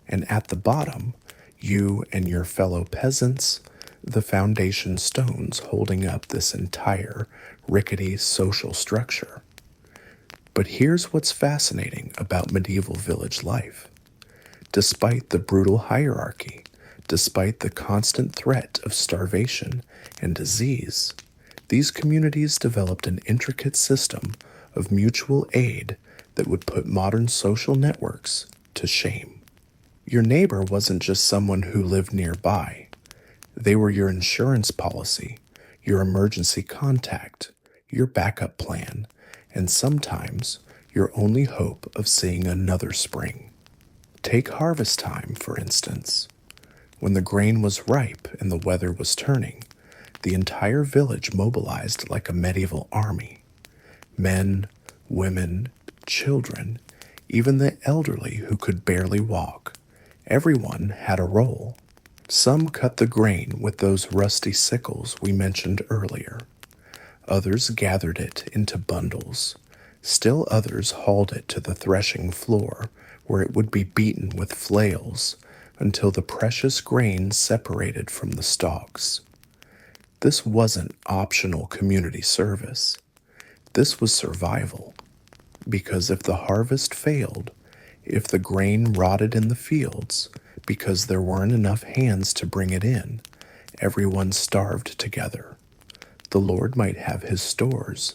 [SPEAKER 1] And at the bottom, you and your fellow peasants, the foundation stones holding up this entire rickety social structure. But here's what's fascinating about medieval village life. Despite the brutal hierarchy, despite the constant threat of starvation and disease, these communities developed an intricate system of mutual aid that would put modern social networks to shame. Your neighbor wasn't just someone who lived nearby. They were your insurance policy, your emergency contact, your backup plan, and sometimes your only hope of seeing another spring. Take harvest time, for instance. When the grain was ripe and the weather was turning, the entire village mobilized like a medieval army. Men, women, children, even the elderly who could barely walk. Everyone had a role. Some cut the grain with those rusty sickles we mentioned earlier. Others gathered it into bundles. Still others hauled it to the threshing floor, where it would be beaten with flails until the precious grain separated from the stalks. This wasn't optional community service. This was survival. Because if the harvest failed, if the grain rotted in the fields, because there weren't enough hands to bring it in, everyone starved together. The Lord might have his stores,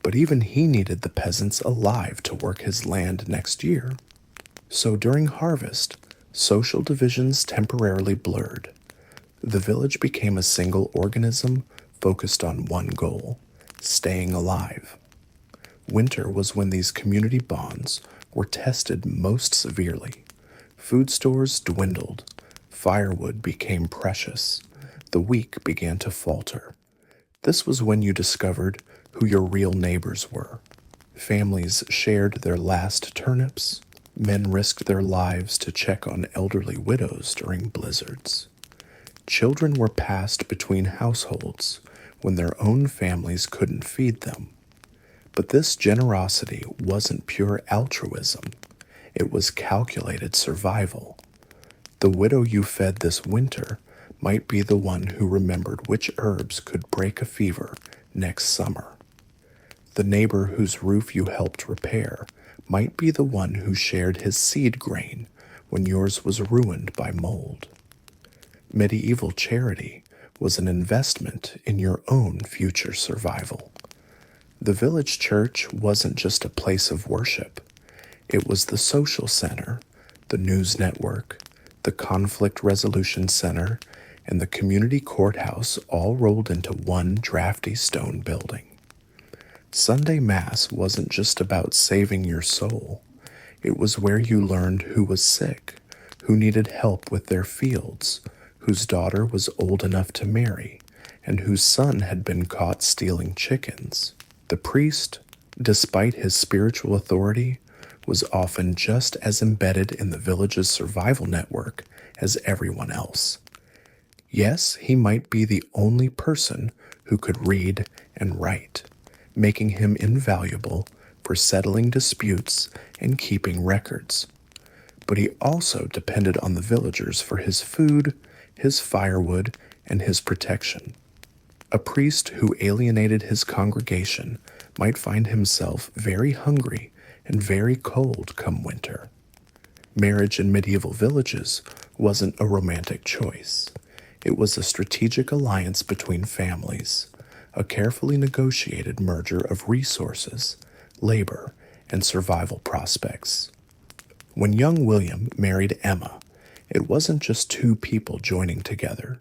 [SPEAKER 1] but even he needed the peasants alive to work his land next year. So during harvest, social divisions temporarily blurred. The village became a single organism focused on one goal: staying alive. Winter was when these community bonds were tested most severely. Food stores dwindled, Firewood became precious. The weak began to falter. This was when you discovered who your real neighbors were. Families shared their last turnips. Men risked their lives to check on elderly widows during blizzards. Children were passed between households when their own families couldn't feed them. But this generosity wasn't pure altruism. It was calculated survival. The widow you fed this winter might be the one who remembered which herbs could break a fever next summer. The neighbor whose roof you helped repair might be the one who shared his seed grain when yours was ruined by mold. Medieval charity was an investment in your own future survival. The village church wasn't just a place of worship. It was the social center, the news network, the conflict resolution center, and the community courthouse all rolled into one drafty stone building. Sunday Mass wasn't just about saving your soul. It was where you learned who was sick, who needed help with their fields, whose daughter was old enough to marry, and whose son had been caught stealing chickens. The priest, despite his spiritual authority, was often just as embedded in the village's survival network as everyone else. Yes, he might be the only person who could read and write, making him invaluable for settling disputes and keeping records. But he also depended on the villagers for his food, his firewood, and his protection. A priest who alienated his congregation might find himself very hungry and very cold come winter. Marriage in medieval villages wasn't a romantic choice. It was a strategic alliance between families, a carefully negotiated merger of resources, labor, and survival prospects. When young William married Emma, it wasn't just two people joining together.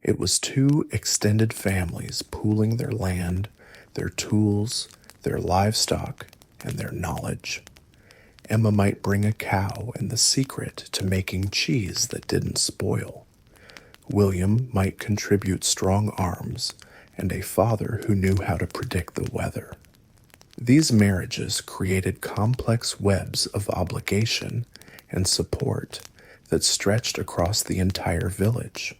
[SPEAKER 1] It was two extended families pooling their land, their tools, their livestock, and their knowledge. Emma might bring a cow and the secret to making cheese that didn't spoil. William might contribute strong arms and a father who knew how to predict the weather. These marriages created complex webs of obligation and support that stretched across the entire village.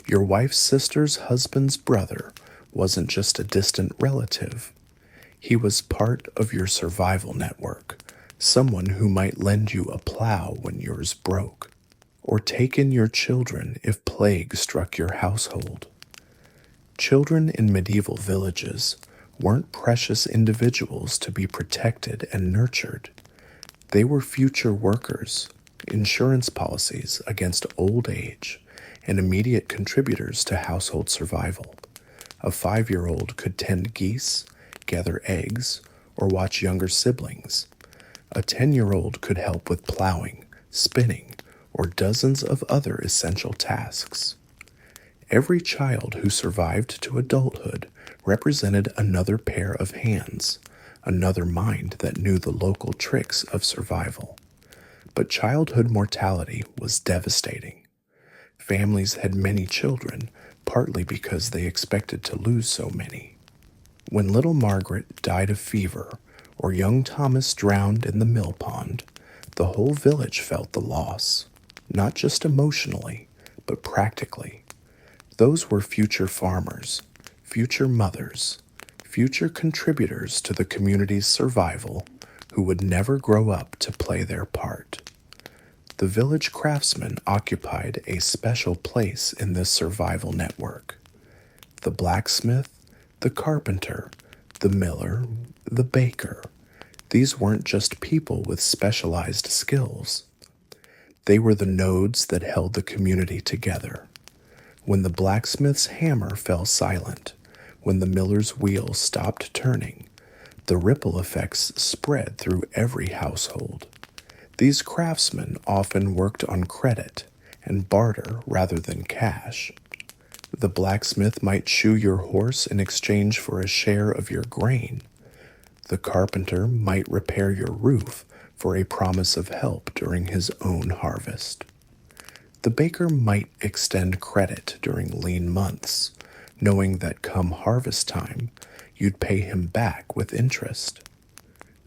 [SPEAKER 1] Your wife's sister's husband's brother wasn't just a distant relative. He was part of your survival network, someone who might lend you a plow when yours broke, or take in your children if plague struck your household. Children in medieval villages weren't precious individuals to be protected and nurtured. They were future workers, insurance policies against old age, and immediate contributors to household survival. A 5-year-old could tend geese, gather eggs, or watch younger siblings. A 10-year-old could help with plowing, spinning, or dozens of other essential tasks. Every child who survived to adulthood represented another pair of hands, another mind that knew the local tricks of survival. But childhood mortality was devastating. Families had many children, partly because they expected to lose so many. When little Margaret died of fever, or young Thomas drowned in the mill pond, the whole village felt the loss, not just emotionally, but practically. Those were future farmers, future mothers, future contributors to the community's survival who would never grow up to play their part. The village craftsmen occupied a special place in this survival network. The blacksmith, the carpenter, the miller, the baker. These weren't just people with specialized skills. They were the nodes that held the community together. When the blacksmith's hammer fell silent, when the miller's wheel stopped turning, the ripple effects spread through every household. These craftsmen often worked on credit and barter rather than cash. The blacksmith might shoe your horse in exchange for a share of your grain. The carpenter might repair your roof for a promise of help during his own harvest. The baker might extend credit during lean months, knowing that come harvest time, you'd pay him back with interest.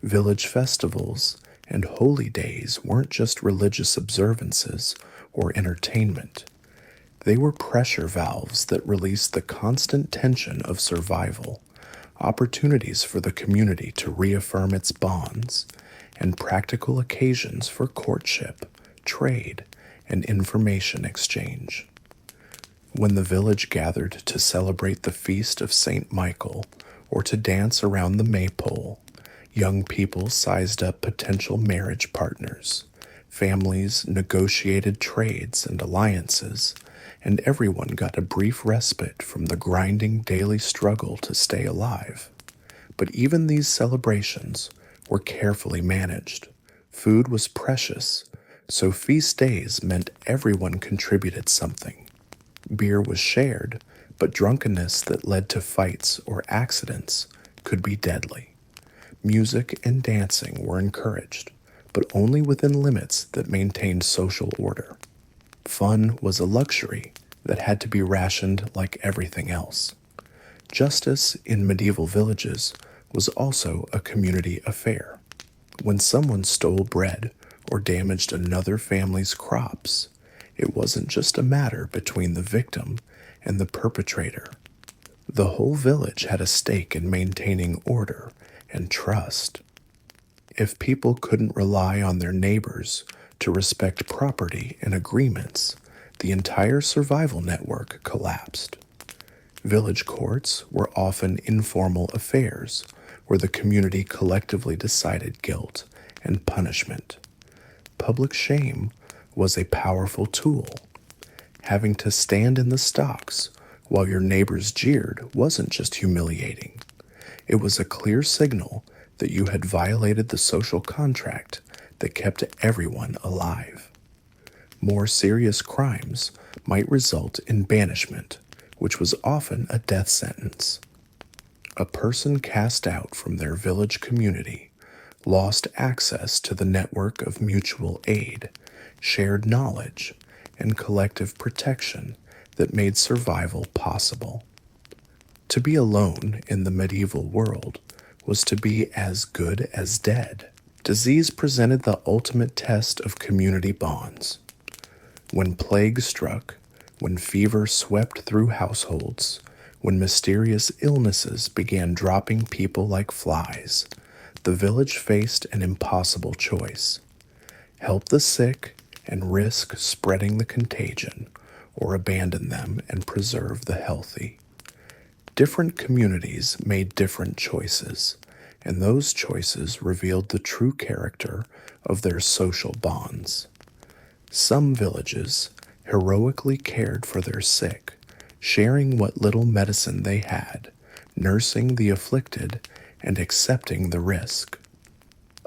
[SPEAKER 1] Village festivals and holy days weren't just religious observances or entertainment. They were pressure valves that released the constant tension of survival, opportunities for the community to reaffirm its bonds, and practical occasions for courtship, trade, and information exchange. When the village gathered to celebrate the feast of St. Michael or to dance around the maypole, young people sized up potential marriage partners, families negotiated trades and alliances, and everyone got a brief respite from the grinding daily struggle to stay alive. But even these celebrations were carefully managed. Food was precious, so feast days meant everyone contributed something. Beer was shared, but drunkenness that led to fights or accidents could be deadly. Music and dancing were encouraged, but only within limits that maintained social order. Fun was a luxury that had to be rationed like everything else. Justice in medieval villages was also a community affair. When someone stole bread or damaged another family's crops, it wasn't just a matter between the victim and the perpetrator. The whole village had a stake in maintaining order and trust. If people couldn't rely on their neighbors to respect property and agreements, the entire survival network collapsed. Village courts were often informal affairs where the community collectively decided guilt and punishment. Public shame was a powerful tool. Having to stand in the stocks while your neighbors jeered wasn't just humiliating. It was a clear signal that you had violated the social contract that kept everyone alive. More serious crimes might result in banishment, which was often a death sentence. A person cast out from their village community lost access to the network of mutual aid, shared knowledge, and collective protection that made survival possible. To be alone in the medieval world was to be as good as dead. Disease presented the ultimate test of community bonds. When plague struck, when fever swept through households, when mysterious illnesses began dropping people like flies, the village faced an impossible choice: help the sick and risk spreading the contagion, or abandon them and preserve the healthy. Different communities made different choices, and those choices revealed the true character of their social bonds. Some villages heroically cared for their sick, sharing what little medicine they had, nursing the afflicted, and accepting the risk.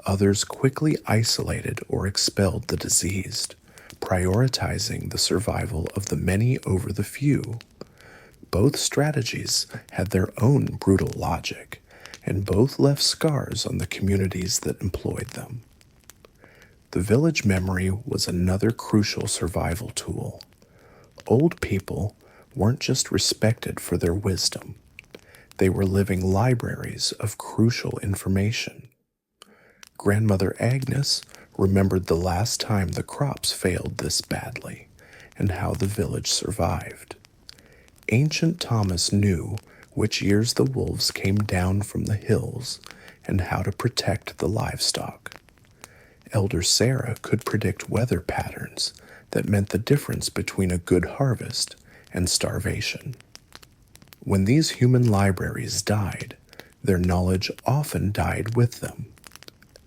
[SPEAKER 1] Others quickly isolated or expelled the diseased, prioritizing the survival of the many over the few. Both strategies had their own brutal logic, and both left scars on the communities that employed them. The village memory was another crucial survival tool. Old people weren't just respected for their wisdom. They were living libraries of crucial information. Grandmother Agnes remembered the last time the crops failed this badly and how the village survived. Ancient Thomas knew which years the wolves came down from the hills and how to protect the livestock. Elder Sarah could predict weather patterns that meant the difference between a good harvest and starvation. When these human libraries died, their knowledge often died with them.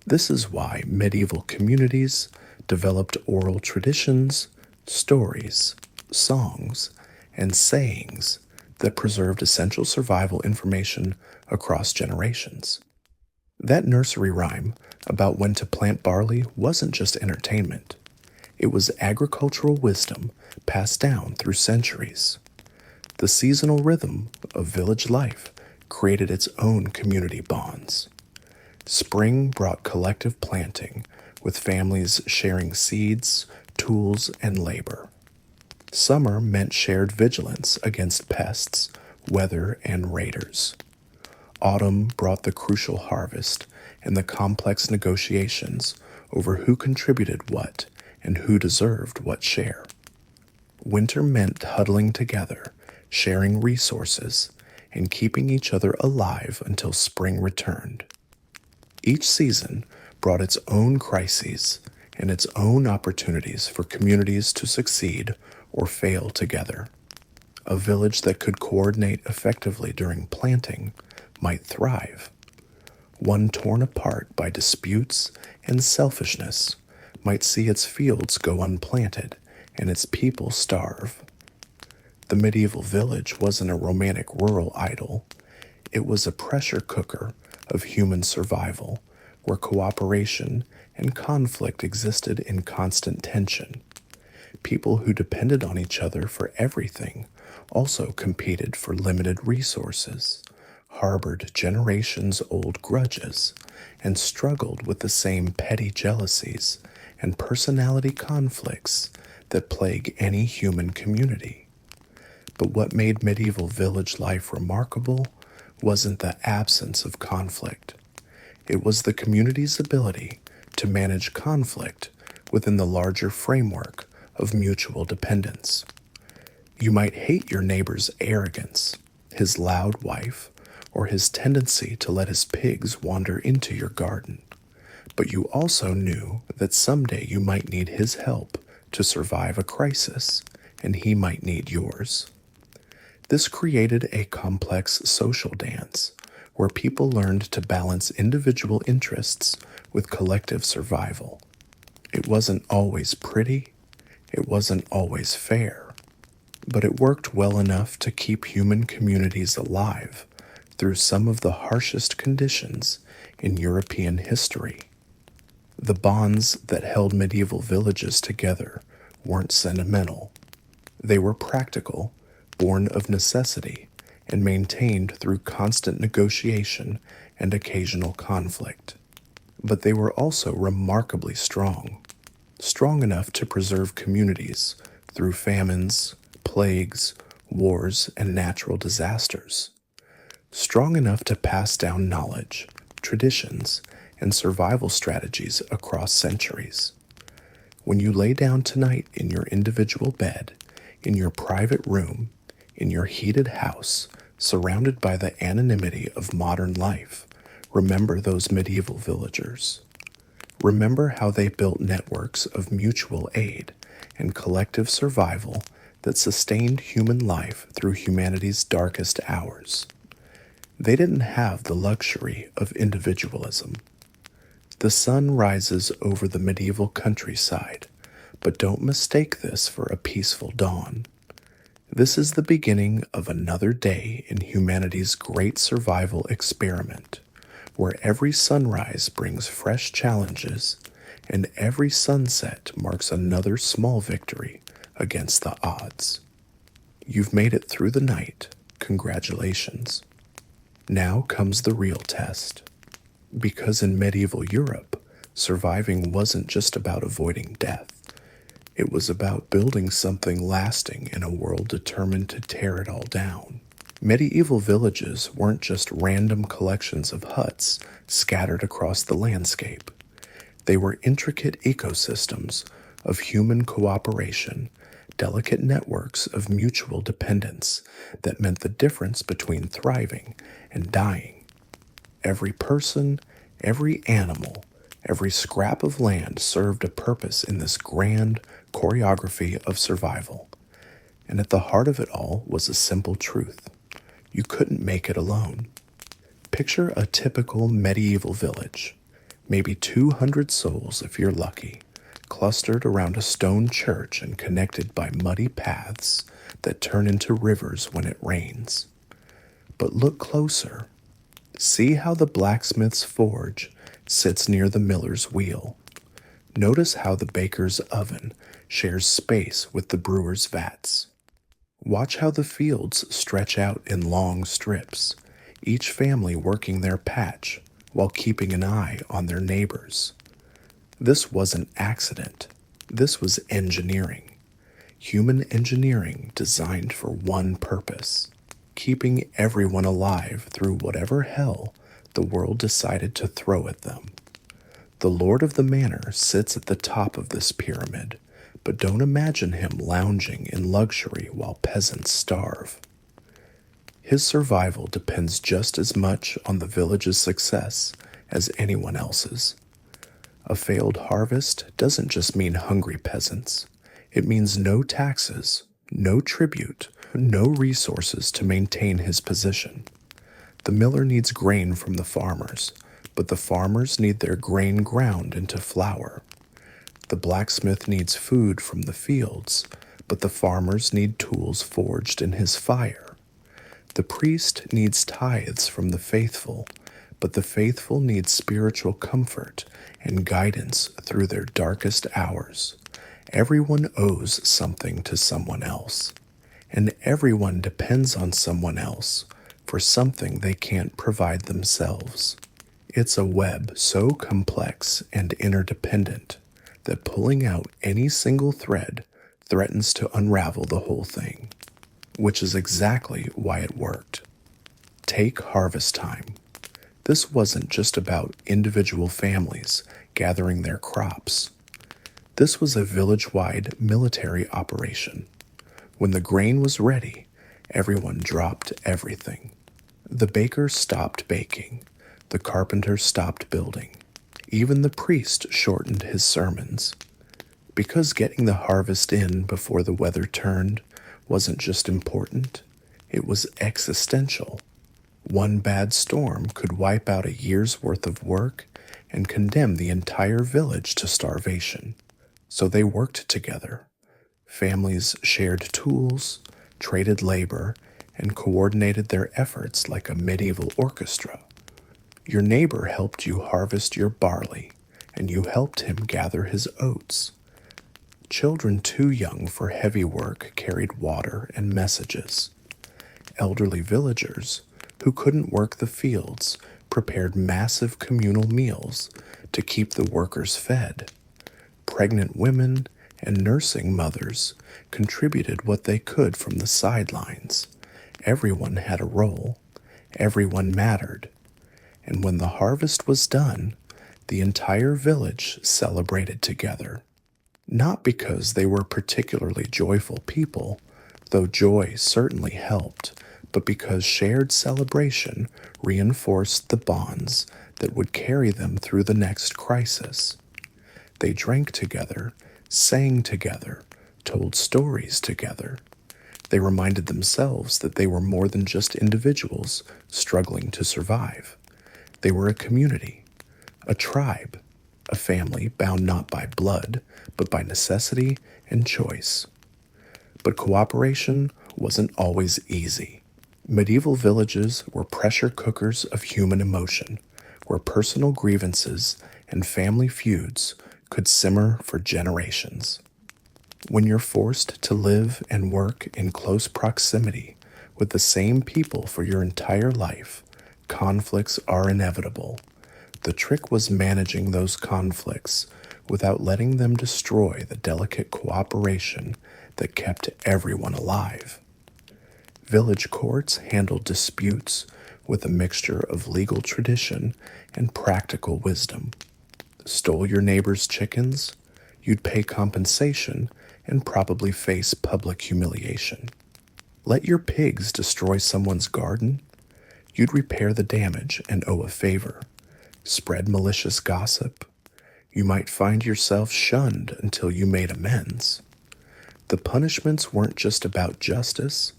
[SPEAKER 1] This is why medieval communities developed oral traditions, stories, songs, and sayings that preserved essential survival information across generations. That nursery rhyme about when to plant barley wasn't just entertainment. It was agricultural wisdom passed down through centuries. The seasonal rhythm of village life created its own community bonds. Spring brought collective planting, with families sharing seeds, tools, and labor. Summer meant shared vigilance against pests, weather, and raiders. Autumn brought the crucial harvest and the complex negotiations over who contributed what and who deserved what share. Winter meant huddling together, sharing resources, and keeping each other alive until spring returned. Each season brought its own crises and its own opportunities for communities to succeed or fail together. A village that could coordinate effectively during planting might thrive. One torn apart by disputes and selfishness might see its fields go unplanted and its people starve. The medieval village wasn't a romantic rural idyll. It was a pressure cooker of human survival, where cooperation and conflict existed in constant tension. People who depended on each other for everything also competed for limited resources, harbored generations-old grudges, and struggled with the same petty jealousies and personality conflicts that plague any human community. But what made medieval village life remarkable wasn't the absence of conflict. It was the community's ability to manage conflict within the larger framework of mutual dependence. You might hate your neighbor's arrogance, his loud wife, or his tendency to let his pigs wander into your garden. But you also knew that someday you might need his help to survive a crisis, and he might need yours. This created a complex social dance where people learned to balance individual interests with collective survival. It wasn't always pretty, it wasn't always fair, but it worked well enough to keep human communities alive through some of the harshest conditions in European history. The bonds that held medieval villages together weren't sentimental. They were practical, born of necessity, and maintained through constant negotiation and occasional conflict. But they were also remarkably strong enough to preserve communities through famines, plagues, wars, and natural disasters. Strong enough to pass down knowledge, traditions, and survival strategies across centuries. When you lay down tonight in your individual bed, in your private room, in your heated house, surrounded by the anonymity of modern life, remember those medieval villagers. Remember how they built networks of mutual aid and collective survival that sustained human life through humanity's darkest hours. They didn't have the luxury of individualism. The sun rises over the medieval countryside, but don't mistake this for a peaceful dawn. This is the beginning of another day in humanity's great survival experiment, where every sunrise brings fresh challenges and every sunset marks another small victory against the odds. You've made it through the night. Congratulations. Now comes the real test. Because in medieval Europe, surviving wasn't just about avoiding death. It was about building something lasting in a world determined to tear it all down. Medieval villages weren't just random collections of huts scattered across the landscape. They were intricate ecosystems of human cooperation, delicate networks of mutual dependence that meant the difference between thriving and dying. Every person, every animal, every scrap of land served a purpose in this grand choreography of survival. And at the heart of it all was a simple truth. You couldn't make it alone. Picture a typical medieval village, maybe 200 souls if you're lucky, clustered around a stone church and connected by muddy paths that turn into rivers when it rains. But look closer. See how the blacksmith's forge sits near the miller's wheel. Notice how the baker's oven shares space with the brewer's vats. Watch how the fields stretch out in long strips, each family working their patch while keeping an eye on their neighbors. This wasn't accident. This was engineering. Human engineering designed for one purpose: keeping everyone alive through whatever hell the world decided to throw at them. The Lord of the Manor sits at the top of this pyramid, but don't imagine him lounging in luxury while peasants starve. His survival depends just as much on the village's success as anyone else's. A failed harvest doesn't just mean hungry peasants. It means no taxes, no tribute, no resources to maintain his position. The miller needs grain from the farmers, but the farmers need their grain ground into flour. The blacksmith needs food from the fields, but the farmers need tools forged in his fire. The priest needs tithes from the faithful, but the faithful need spiritual comfort and guidance through their darkest hours. Everyone owes something to someone else, and everyone depends on someone else for something they can't provide themselves. It's a web so complex and interdependent that pulling out any single thread threatens to unravel the whole thing, which is exactly why it worked. Take harvest time. This wasn't just about individual families gathering their crops. This was a village-wide military operation. When the grain was ready, everyone dropped everything. The baker stopped baking. The carpenter stopped building. Even the priest shortened his sermons. Because getting the harvest in before the weather turned wasn't just important, it was existential. One bad storm could wipe out a year's worth of work and condemn the entire village to starvation. So they worked together. Families shared tools, traded labor, and coordinated their efforts like a medieval orchestra. Your neighbor helped you harvest your barley, and you helped him gather his oats. Children too young for heavy work carried water and messages. Elderly villagers who couldn't work the fields prepared massive communal meals to keep the workers fed. Pregnant women and nursing mothers contributed what they could from the sidelines. Everyone had a role. Everyone mattered. And when the harvest was done, the entire village celebrated together. Not because they were particularly joyful people, though joy certainly helped, but because shared celebration reinforced the bonds that would carry them through the next crisis. They drank together, sang together, told stories together. They reminded themselves that they were more than just individuals struggling to survive. They were a community, a tribe, a family bound not by blood, but by necessity and choice. But cooperation wasn't always easy. Medieval villages were pressure cookers of human emotion, where personal grievances and family feuds could simmer for generations. When you're forced to live and work in close proximity with the same people for your entire life, conflicts are inevitable. The trick was managing those conflicts without letting them destroy the delicate cooperation that kept everyone alive. Village courts handled disputes with a mixture of legal tradition and practical wisdom. Stole your neighbor's chickens? You'd pay compensation and probably face public humiliation. Let your pigs destroy someone's garden? You'd repair the damage and owe a favor. Spread malicious gossip? You might find yourself shunned until you made amends. The punishments weren't just about justice.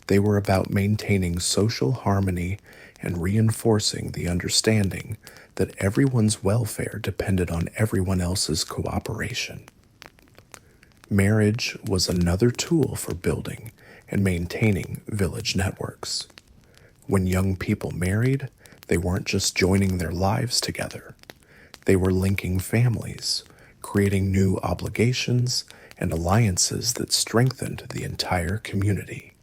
[SPEAKER 1] They were about maintaining social harmony and reinforcing the understanding that everyone's welfare depended on everyone else's cooperation. Marriage was another tool for building and maintaining village networks. When young people married, they weren't just joining their lives together. They were linking families, creating new obligations and alliances that strengthened the entire community.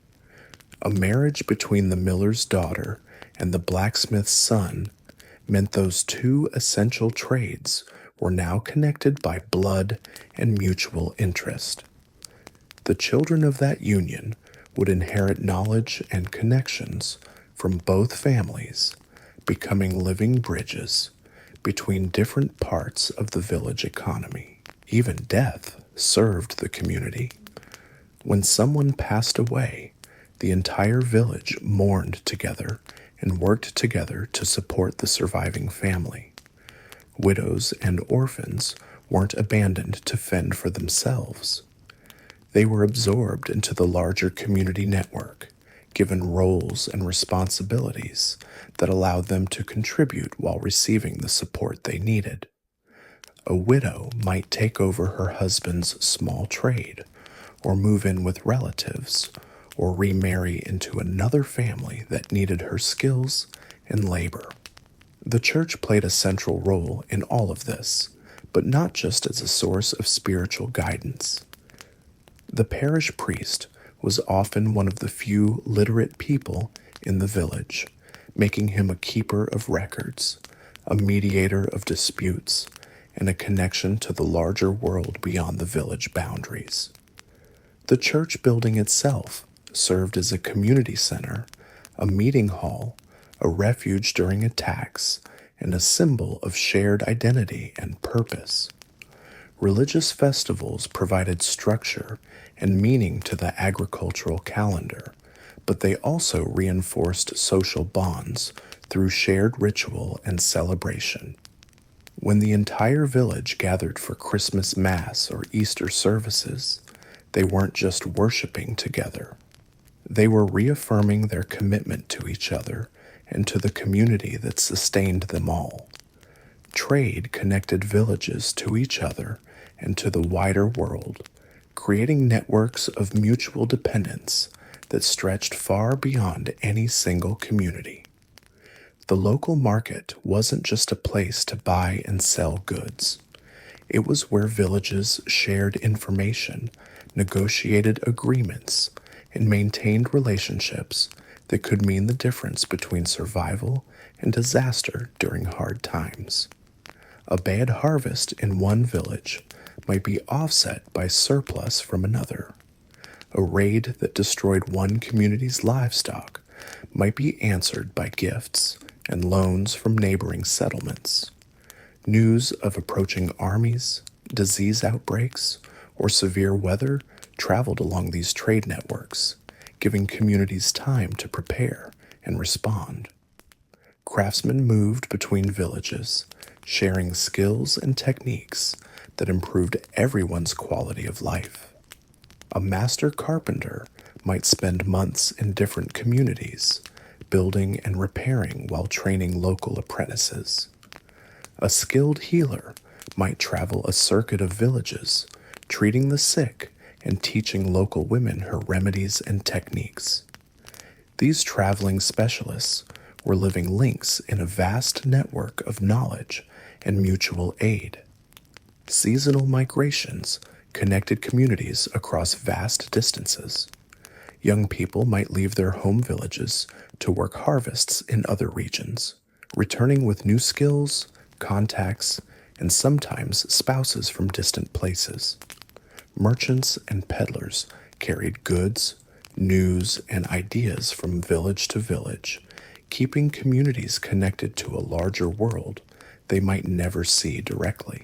[SPEAKER 1] A marriage between the miller's daughter and the blacksmith's son meant those two essential trades were now connected by blood and mutual interest. The The children of that union would inherit knowledge and connections from both families, becoming living bridges between different parts of the village economy. Even death served the community. When someone passed away, the entire village mourned together and worked together to support the surviving family. Widows and orphans weren't abandoned to fend for themselves. They were absorbed into the larger community network, given roles and responsibilities that allowed them to contribute while receiving the support they needed. A widow might take over her husband's small trade, or move in with relatives, or remarry into another family that needed her skills and labor. The church played a central role in all of this, but not just as a source of spiritual guidance. The parish priest was often one of the few literate people in the village, making him a keeper of records, a mediator of disputes, and a connection to the larger world beyond the village boundaries. The church building itself served as a community center, a meeting hall, a refuge during attacks, and a symbol of shared identity and purpose. Religious festivals provided structure and meaning to the agricultural calendar, but they also reinforced social bonds through shared ritual and celebration. When the entire village gathered for Christmas Mass or Easter services, they weren't just worshiping together. They were reaffirming their commitment to each other and to the community that sustained them all. Trade connected villages to each other and to the wider world, creating networks of mutual dependence that stretched far beyond any single community. The local market wasn't just a place to buy and sell goods. It was where villages shared information, negotiated agreements, and maintained relationships that could mean the difference between survival and disaster during hard times. A bad harvest in one village might be offset by surplus from another. A raid that destroyed one community's livestock might be answered by gifts and loans from neighboring settlements. News of approaching armies, disease outbreaks, or severe weather traveled along these trade networks, giving communities time to prepare and respond. Craftsmen moved between villages, sharing skills and techniques that improved everyone's quality of life. A master carpenter might spend months in different communities, building and repairing while training local apprentices. A skilled healer might travel a circuit of villages, treating the sick and teaching local women her remedies and techniques. These traveling specialists were living links in a vast network of knowledge and mutual aid. Seasonal migrations connected communities across vast distances. Young people might leave their home villages to work harvests in other regions, returning with new skills, contacts, and sometimes spouses from distant places. Merchants and peddlers carried goods, news, and ideas from village to village, keeping communities connected to a larger world they might never see directly.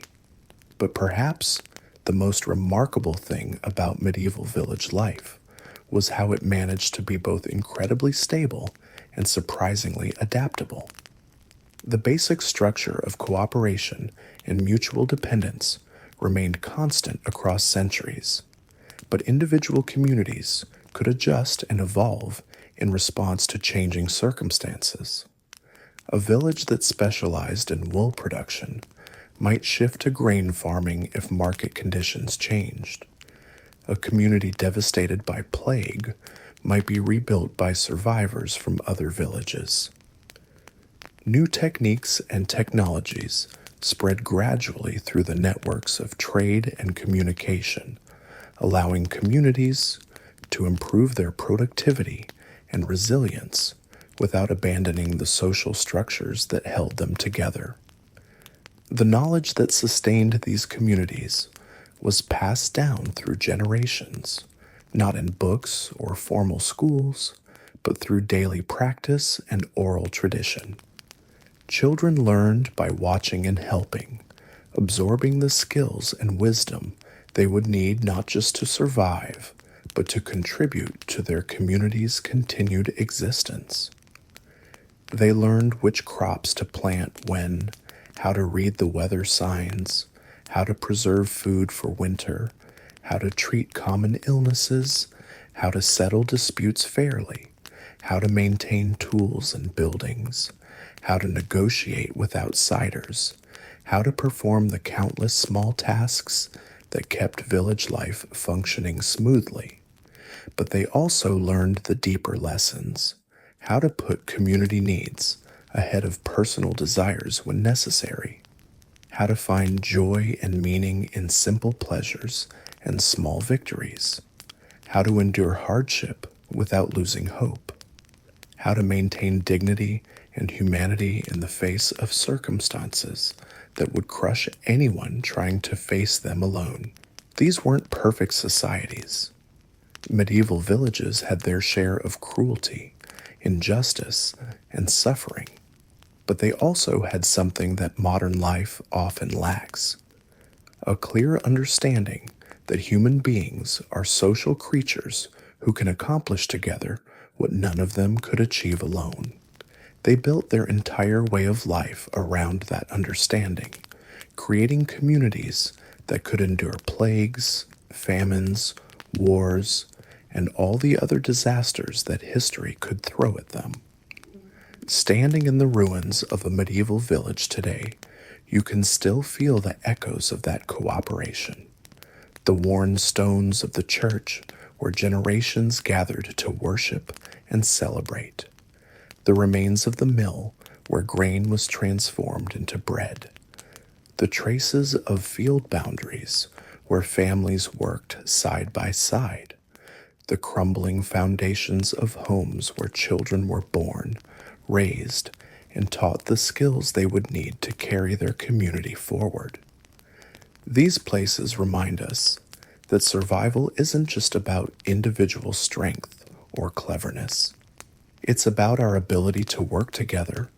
[SPEAKER 1] But perhaps the most remarkable thing about medieval village life was how it managed to be both incredibly stable and surprisingly adaptable. The basic structure of cooperation and mutual dependence remained constant across centuries, but individual communities could adjust and evolve in response to changing circumstances. A village that specialized in wool production might shift to grain farming if market conditions changed. A community devastated by plague might be rebuilt by survivors from other villages. New techniques and technologies spread gradually through the networks of trade and communication, allowing communities to improve their productivity and resilience without abandoning the social structures that held them together. The knowledge that sustained these communities was passed down through generations, not in books or formal schools, but through daily practice and oral tradition. Children learned by watching and helping, absorbing the skills and wisdom they would need not just to survive, but to contribute to their community's continued existence. They learned which crops to plant when, how to read the weather signs, how to preserve food for winter, how to treat common illnesses, how to settle disputes fairly, how to maintain tools and buildings, how to negotiate with outsiders, how to perform the countless small tasks that kept village life functioning smoothly. But they also learned the deeper lessons, how to put community needs ahead of personal desires when necessary, how to find joy and meaning in simple pleasures and small victories, how to endure hardship without losing hope, how to maintain dignity and humanity in the face of circumstances that would crush anyone trying to face them alone. These weren't perfect societies. Medieval villages had their share of cruelty, injustice, and suffering, but they also had something that modern life often lacks: a clear understanding that human beings are social creatures who can accomplish together what none of them could achieve alone. They built their entire way of life around that understanding, creating communities that could endure plagues, famines, wars, and all the other disasters that history could throw at them. Standing in the ruins of a medieval village today, you can still feel the echoes of that cooperation. The worn stones of the church where generations gathered to worship and celebrate. The remains of the mill where grain was transformed into bread. The traces of field boundaries where families worked side by side. The crumbling foundations of homes where children were born, raised, and taught the skills they would need to carry their community forward. These places remind us that survival isn't just about individual strength or cleverness. It's about our ability to work together,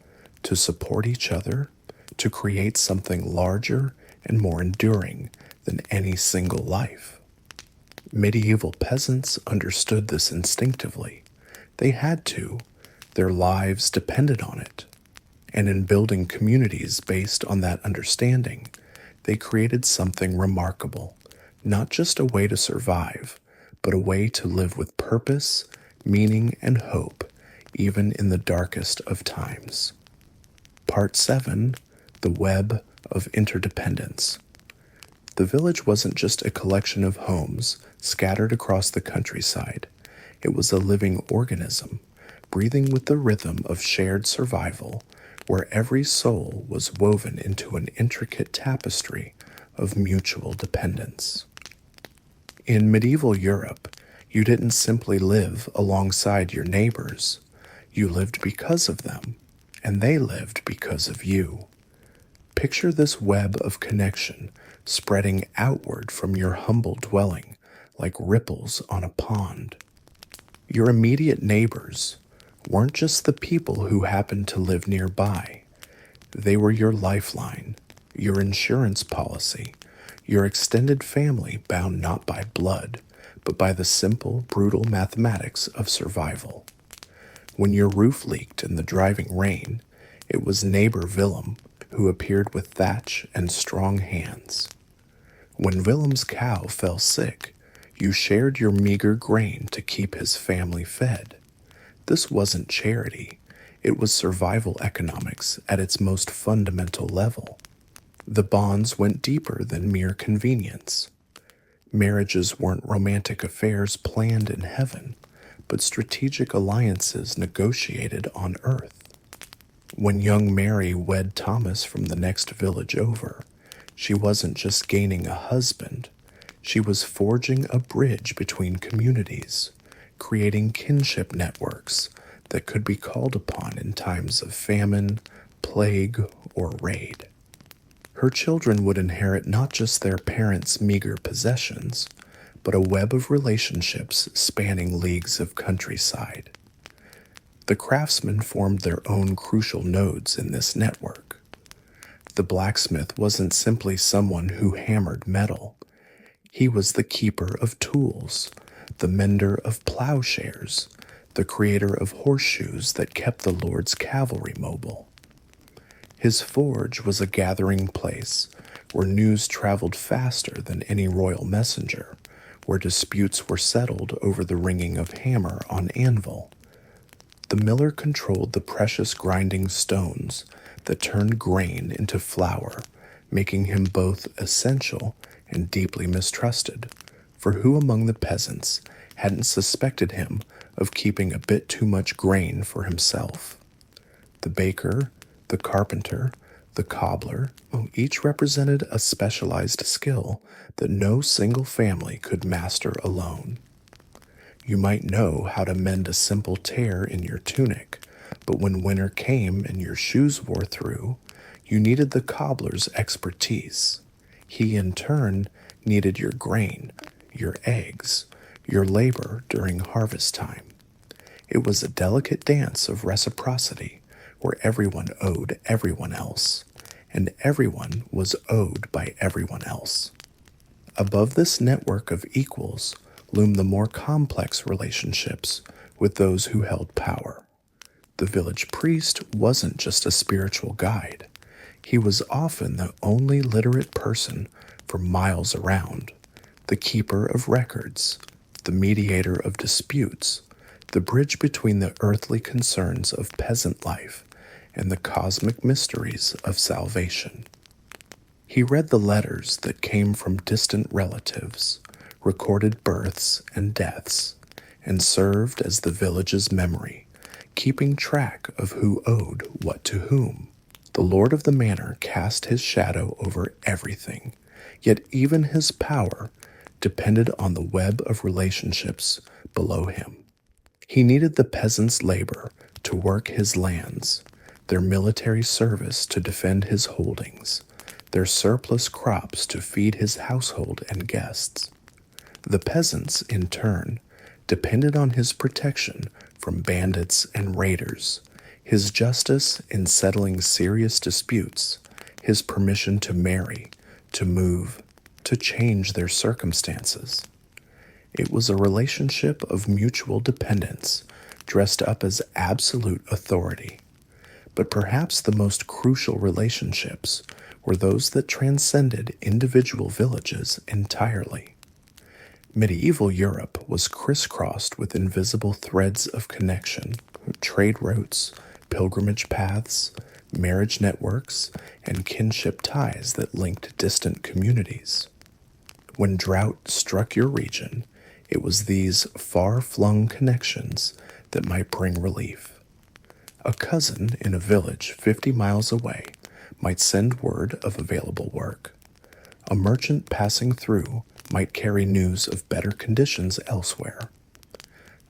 [SPEAKER 1] to support each other, to create something larger and more enduring than any single life. Medieval peasants understood this instinctively. They had to. Their lives depended on it. And in building communities based on that understanding, they created something remarkable, not just a way to survive, but a way to live with purpose, meaning, and hope, even in the darkest of times. Part 7, The Web of Interdependence. The village wasn't just a collection of homes scattered across the countryside. It was a living organism, breathing with the rhythm of shared survival, where every soul was woven into an intricate tapestry of mutual dependence. In medieval Europe, you didn't simply live alongside your neighbors. You lived because of them, and they lived because of you. Picture this web of connection spreading outward from your humble dwelling like ripples on a pond. Your immediate neighbors weren't just the people who happened to live nearby. They were your lifeline, your insurance policy, your extended family bound not by blood, but by the simple, brutal mathematics of survival. When your roof leaked in the driving rain, it was neighbor Willem who appeared with thatch and strong hands. When Willem's cow fell sick, you shared your meager grain to keep his family fed. This wasn't charity. It was survival economics at its most fundamental level. The bonds went deeper than mere convenience. Marriages weren't romantic affairs planned in heaven, but strategic alliances negotiated on earth. When young Mary wed Thomas from the next village over, she wasn't just gaining a husband, she was forging a bridge between communities, creating kinship networks that could be called upon in times of famine, plague, or raid. Her children would inherit not just their parents' meager possessions, but a web of relationships spanning leagues of countryside. The craftsmen formed their own crucial nodes in this network. The blacksmith wasn't simply someone who hammered metal. He was the keeper of tools, the mender of plowshares, the creator of horseshoes that kept the Lord's cavalry mobile. His forge was a gathering place where news traveled faster than any royal messenger, where disputes were settled over the ringing of hammer on anvil. The miller controlled the precious grinding stones that turned grain into flour, making him both essential and deeply mistrusted, for who among the peasants hadn't suspected him of keeping a bit too much grain for himself? The baker, the carpenter, the cobbler, each represented a specialized skill that no single family could master alone. You might know how to mend a simple tear in your tunic, but when winter came and your shoes wore through, you needed the cobbler's expertise. He, in turn, needed your grain, your eggs, your labor during harvest time. It was a delicate dance of reciprocity where everyone owed everyone else, and everyone was owed by everyone else. Above this network of equals loomed the more complex relationships with those who held power. The village priest wasn't just a spiritual guide. He was often the only literate person for miles around, the keeper of records, the mediator of disputes, the bridge between the earthly concerns of peasant life and the cosmic mysteries of salvation. He read the letters that came from distant relatives, recorded births and deaths, and served as the village's memory, keeping track of who owed what to whom. The lord of the manor cast his shadow over everything, yet even his power depended on the web of relationships below him. He needed the peasants' labor to work his lands, their military service to defend his holdings, their surplus crops to feed his household and guests. The peasants, in turn, depended on his protection from bandits and raiders, his justice in settling serious disputes, his permission to marry, to move, to change their circumstances. It was a relationship of mutual dependence, dressed up as absolute authority. But perhaps the most crucial relationships were those that transcended individual villages entirely. Medieval Europe was crisscrossed with invisible threads of connection, trade routes, pilgrimage paths, marriage networks, and kinship ties that linked distant communities. When drought struck your region, it was these far-flung connections that might bring relief. A cousin in a village 50 miles away might send word of available work. A merchant passing through might carry news of better conditions elsewhere.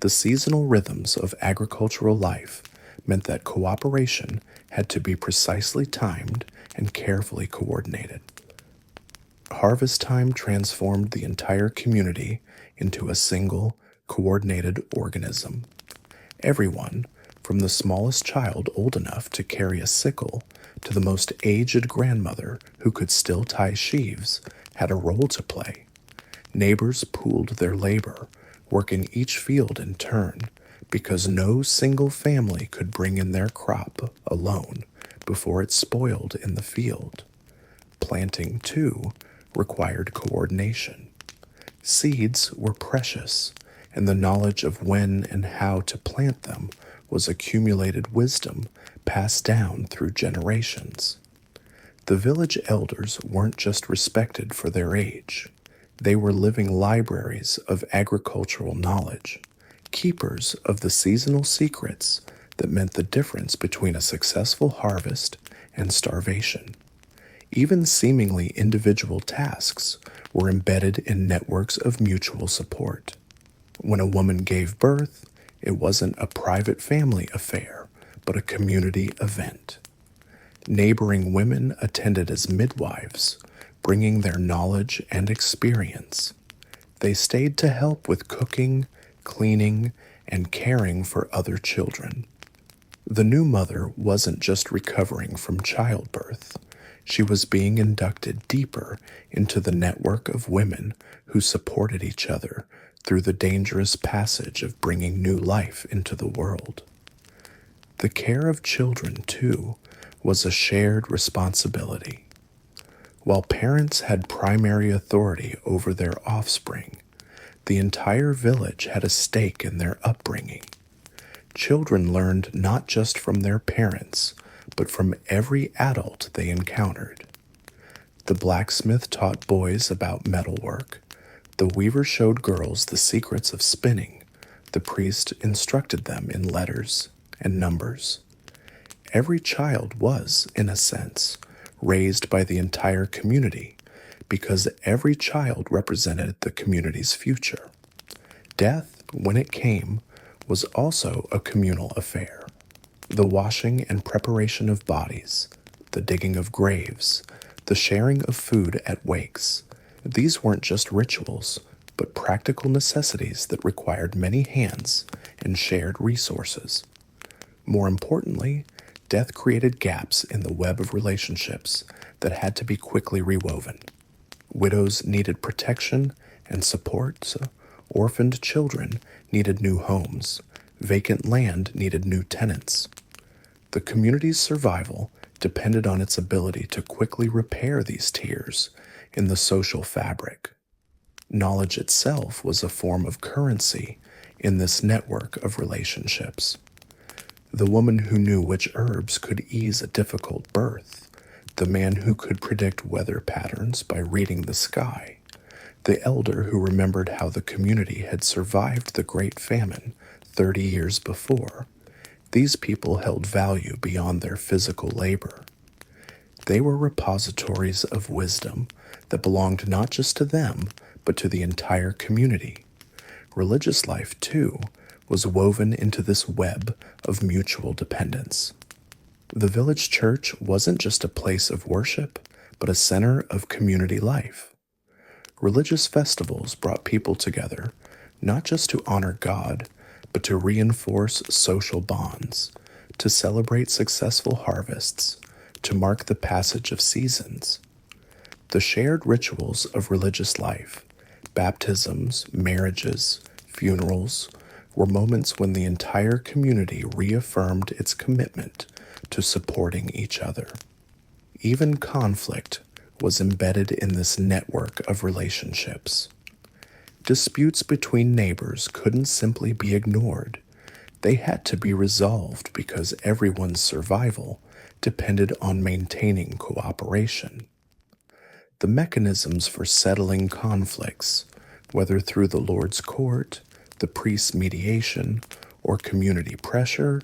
[SPEAKER 1] The seasonal rhythms of agricultural life meant that cooperation had to be precisely timed and carefully coordinated. Harvest time transformed the entire community into a single, coordinated organism. Everyone, from the smallest child old enough to carry a sickle to the most aged grandmother who could still tie sheaves, had a role to play. Neighbors pooled their labor, working each field in turn, because no single family could bring in their crop alone before it spoiled in the field. Planting, too, required coordination. Seeds were precious, and the knowledge of when and how to plant them was accumulated wisdom passed down through generations. The village elders weren't just respected for their age. They were living libraries of agricultural knowledge, keepers of the seasonal secrets that meant the difference between a successful harvest and starvation. Even seemingly individual tasks were embedded in networks of mutual support. When a woman gave birth, it wasn't a private family affair, but a community event. Neighboring women attended as midwives, bringing their knowledge and experience. They stayed to help with cooking, cleaning, and caring for other children. The new mother wasn't just recovering from childbirth. She was being inducted deeper into the network of women who supported each other through the dangerous passage of bringing new life into the world. The care of children, too, was a shared responsibility. While parents had primary authority over their offspring, the entire village had a stake in their upbringing. Children learned not just from their parents, but from every adult they encountered. The blacksmith taught boys about metalwork. The weaver showed girls the secrets of spinning. The priest instructed them in letters and numbers. Every child was, in a sense, raised by the entire community because every child represented the community's future. Death, when it came, was also a communal affair. The washing and preparation of bodies, the digging of graves, the sharing of food at wakes, these weren't just rituals, but practical necessities that required many hands and shared resources. More importantly, death created gaps in the web of relationships that had to be quickly rewoven. Widows needed protection and support, so orphaned children needed new homes. Vacant land needed new tenants. The community's survival depended on its ability to quickly repair these tears in the social fabric. Knowledge itself was a form of currency in this network of relationships. The woman who knew which herbs could ease a difficult birth, the man who could predict weather patterns by reading the sky, the elder who remembered how the community had survived the Great Famine 30 years before. These people held value beyond their physical labor. They were repositories of wisdom that belonged not just to them, but to the entire community. Religious life, too, was woven into this web of mutual dependence. The village church wasn't just a place of worship, but a center of community life. Religious festivals brought people together, not just to honor God, but to reinforce social bonds, to celebrate successful harvests, to mark the passage of seasons. The shared rituals of religious life, baptisms, marriages, funerals, were moments when the entire community reaffirmed its commitment to supporting each other. Even conflict was embedded in this network of relationships. Disputes between neighbors couldn't simply be ignored. They had to be resolved because everyone's survival depended on maintaining cooperation. The mechanisms for settling conflicts, whether through the Lord's court, the priest's mediation, or community pressure,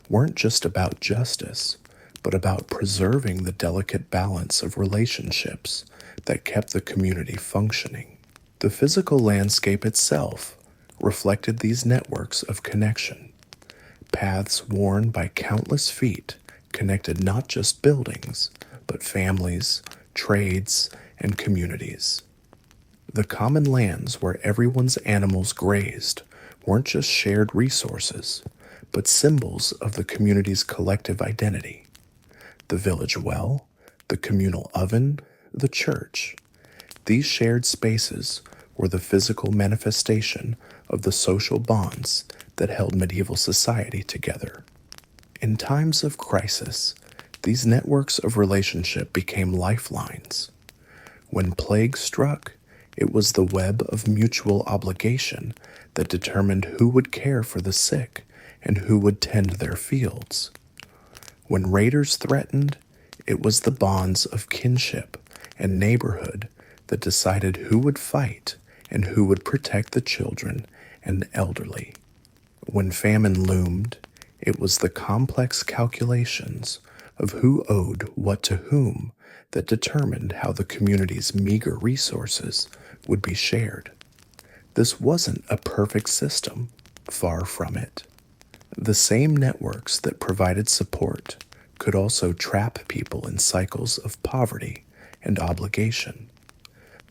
[SPEAKER 1] weren't just about justice, but about preserving the delicate balance of relationships that kept the community functioning. The physical landscape itself reflected these networks of connection. Paths worn by countless feet connected not just buildings, but families, trades, and communities. The common lands where everyone's animals grazed weren't just shared resources, but symbols of the community's collective identity. The village well, the communal oven, the church. These shared spaces were the physical manifestation of the social bonds that held medieval society together. In times of crisis, these networks of relationship became lifelines. When plague struck, it was the web of mutual obligation that determined who would care for the sick and who would tend their fields. When raiders threatened, it was the bonds of kinship and neighborhood that decided who would fight and who would protect the children and elderly. When famine loomed, it was the complex calculations of who owed what to whom that determined how the community's meager resources would be shared. This wasn't a perfect system, far from it. The same networks that provided support could also trap people in cycles of poverty and obligation.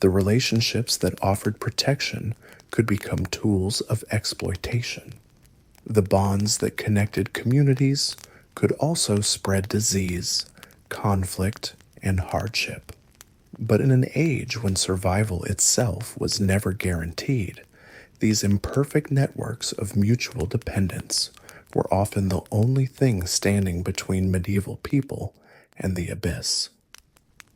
[SPEAKER 1] The relationships that offered protection could become tools of exploitation. The bonds that connected communities could also spread disease, conflict, and hardship. But in an age when survival itself was never guaranteed, these imperfect networks of mutual dependence were often the only thing standing between medieval people and the abyss.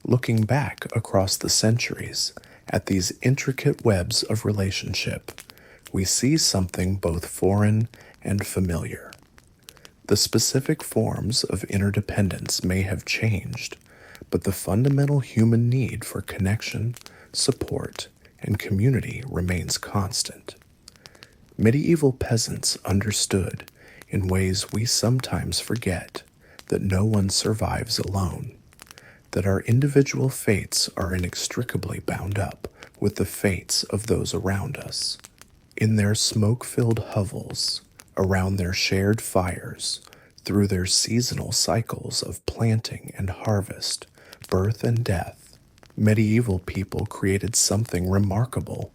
[SPEAKER 1] Looking back across the centuries at these intricate webs of relationship, we see something both foreign and familiar. The specific forms of interdependence may have changed, but the fundamental human need for connection, support, and community remains constant. Medieval peasants understood, in ways we sometimes forget, that no one survives alone, that our individual fates are inextricably bound up with the fates of those around us. In their smoke-filled hovels, around their shared fires, through their seasonal cycles of planting and harvest, birth and death, medieval people created something remarkable,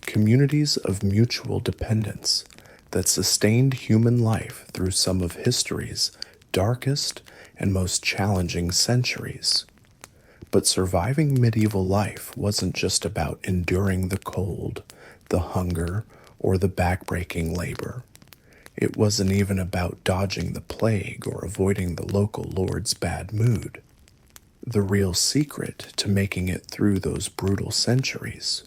[SPEAKER 1] communities of mutual dependence that sustained human life through some of history's darkest and most challenging centuries. But surviving medieval life wasn't just about enduring the cold, the hunger, or the backbreaking labor. It wasn't even about dodging the plague or avoiding the local lord's bad mood. The real secret to making it through those brutal centuries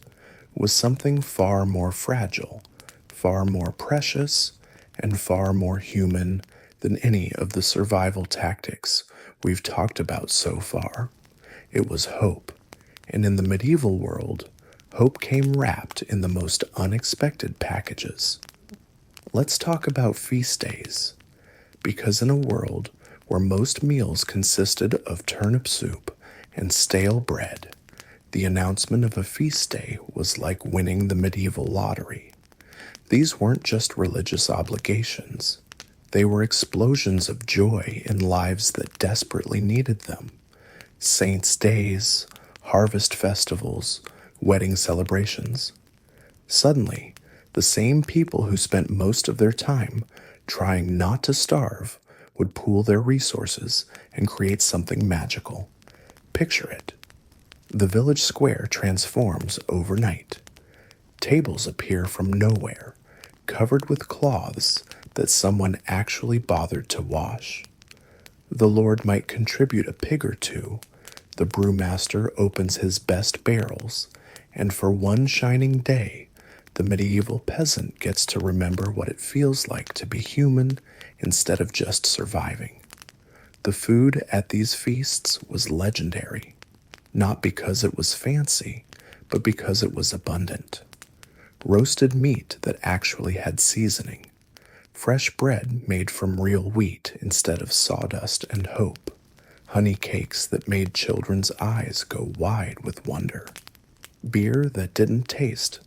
[SPEAKER 1] was something far more fragile, far more precious, and far more human than any of the survival tactics we've talked about so far. It was hope, and in the medieval world, hope came wrapped in the most unexpected packages. Let's talk about feast days, because in a world where most meals consisted of turnip soup and stale bread, the announcement of a feast day was like winning the medieval lottery. These weren't just religious obligations. They were explosions of joy in lives that desperately needed them. Saints' days, harvest festivals, wedding celebrations. Suddenly, the same people who spent most of their time trying not to starve would pool their resources and create something magical. Picture it. The village square transforms overnight. Tables appear from nowhere, covered with cloths that someone actually bothered to wash. The Lord might contribute a pig or two. The brewmaster opens his best barrels, and for one shining day, the medieval peasant gets to remember what it feels like to be human instead of just surviving. The food at these feasts was legendary, not because it was fancy, but because it was abundant. Roasted meat that actually had seasoning, fresh bread made from real wheat instead of sawdust and hope, honey cakes that made children's eyes go wide with wonder, beer that didn't taste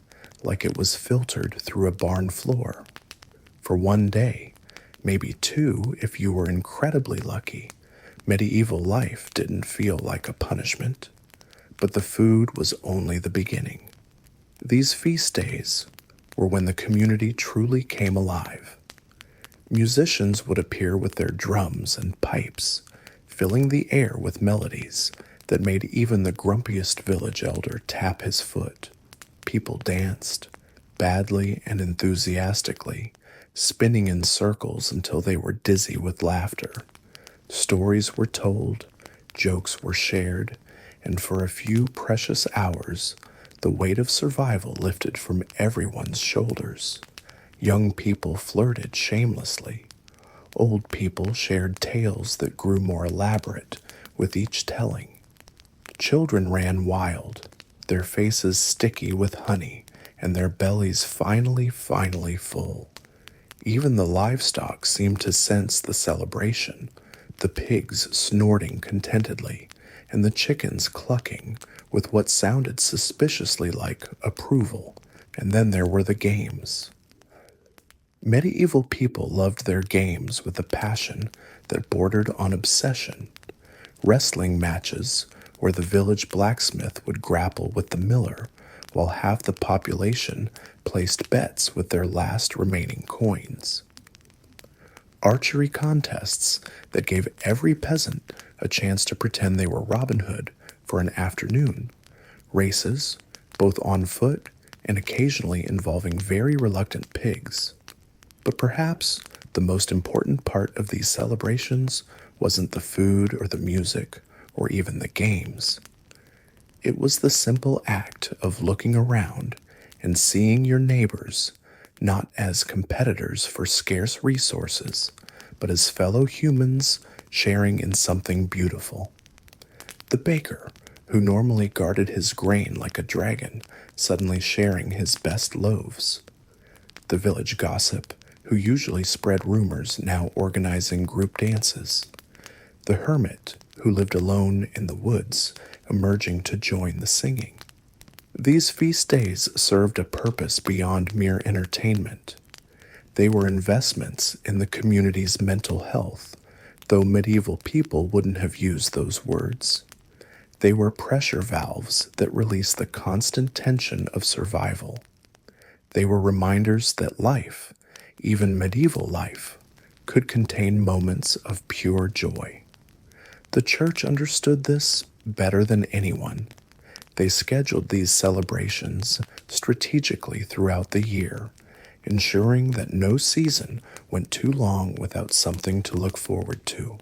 [SPEAKER 1] like it was filtered through a barn floor. For one day, maybe two if you were incredibly lucky, medieval life didn't feel like a punishment. But the food was only the beginning. These feast days were when the community truly came alive. Musicians would appear with their drums and pipes, filling the air with melodies that made even the grumpiest village elder tap his foot. People danced, badly and enthusiastically, spinning in circles until they were dizzy with laughter. Stories were told, jokes were shared, and for a few precious hours, the weight of survival lifted from everyone's shoulders. Young people flirted shamelessly. Old people shared tales that grew more elaborate with each telling. Children ran wild, their faces sticky with honey, and their bellies finally full. Even the livestock seemed to sense the celebration, the pigs snorting contentedly, and the chickens clucking with what sounded suspiciously like approval. And then there were the games. Medieval people loved their games with a passion that bordered on obsession. Wrestling matches where the village blacksmith would grapple with the miller while half the population placed bets with their last remaining coins. Archery contests that gave every peasant a chance to pretend they were Robin Hood for an afternoon. Races, both on foot and occasionally involving very reluctant pigs. But perhaps the most important part of these celebrations wasn't the food or the music or even the games. It was the simple act of looking around and seeing your neighbors not as competitors for scarce resources, but as fellow humans sharing in something beautiful. The baker, who normally guarded his grain like a dragon, suddenly sharing his best loaves. The village gossip, who usually spread rumors, now organizing group dances. The hermit, who lived alone in the woods, emerging to join the singing. These feast days served a purpose beyond mere entertainment. They were investments in the community's mental health, though medieval people wouldn't have used those words. They were pressure valves that released the constant tension of survival. They were reminders that life, even medieval life, could contain moments of pure joy. The church understood this better than anyone. They scheduled these celebrations strategically throughout the year, ensuring that no season went too long without something to look forward to.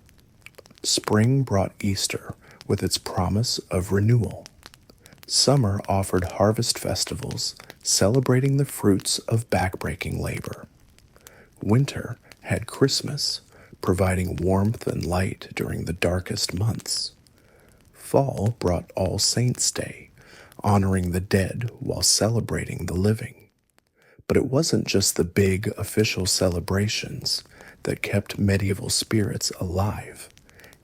[SPEAKER 1] Spring brought Easter with its promise of renewal. Summer offered harvest festivals celebrating the fruits of backbreaking labor. Winter had Christmas, providing warmth and light during the darkest months. Fall brought All Saints' Day, honoring the dead while celebrating the living. But it wasn't just the big official celebrations that kept medieval spirits alive.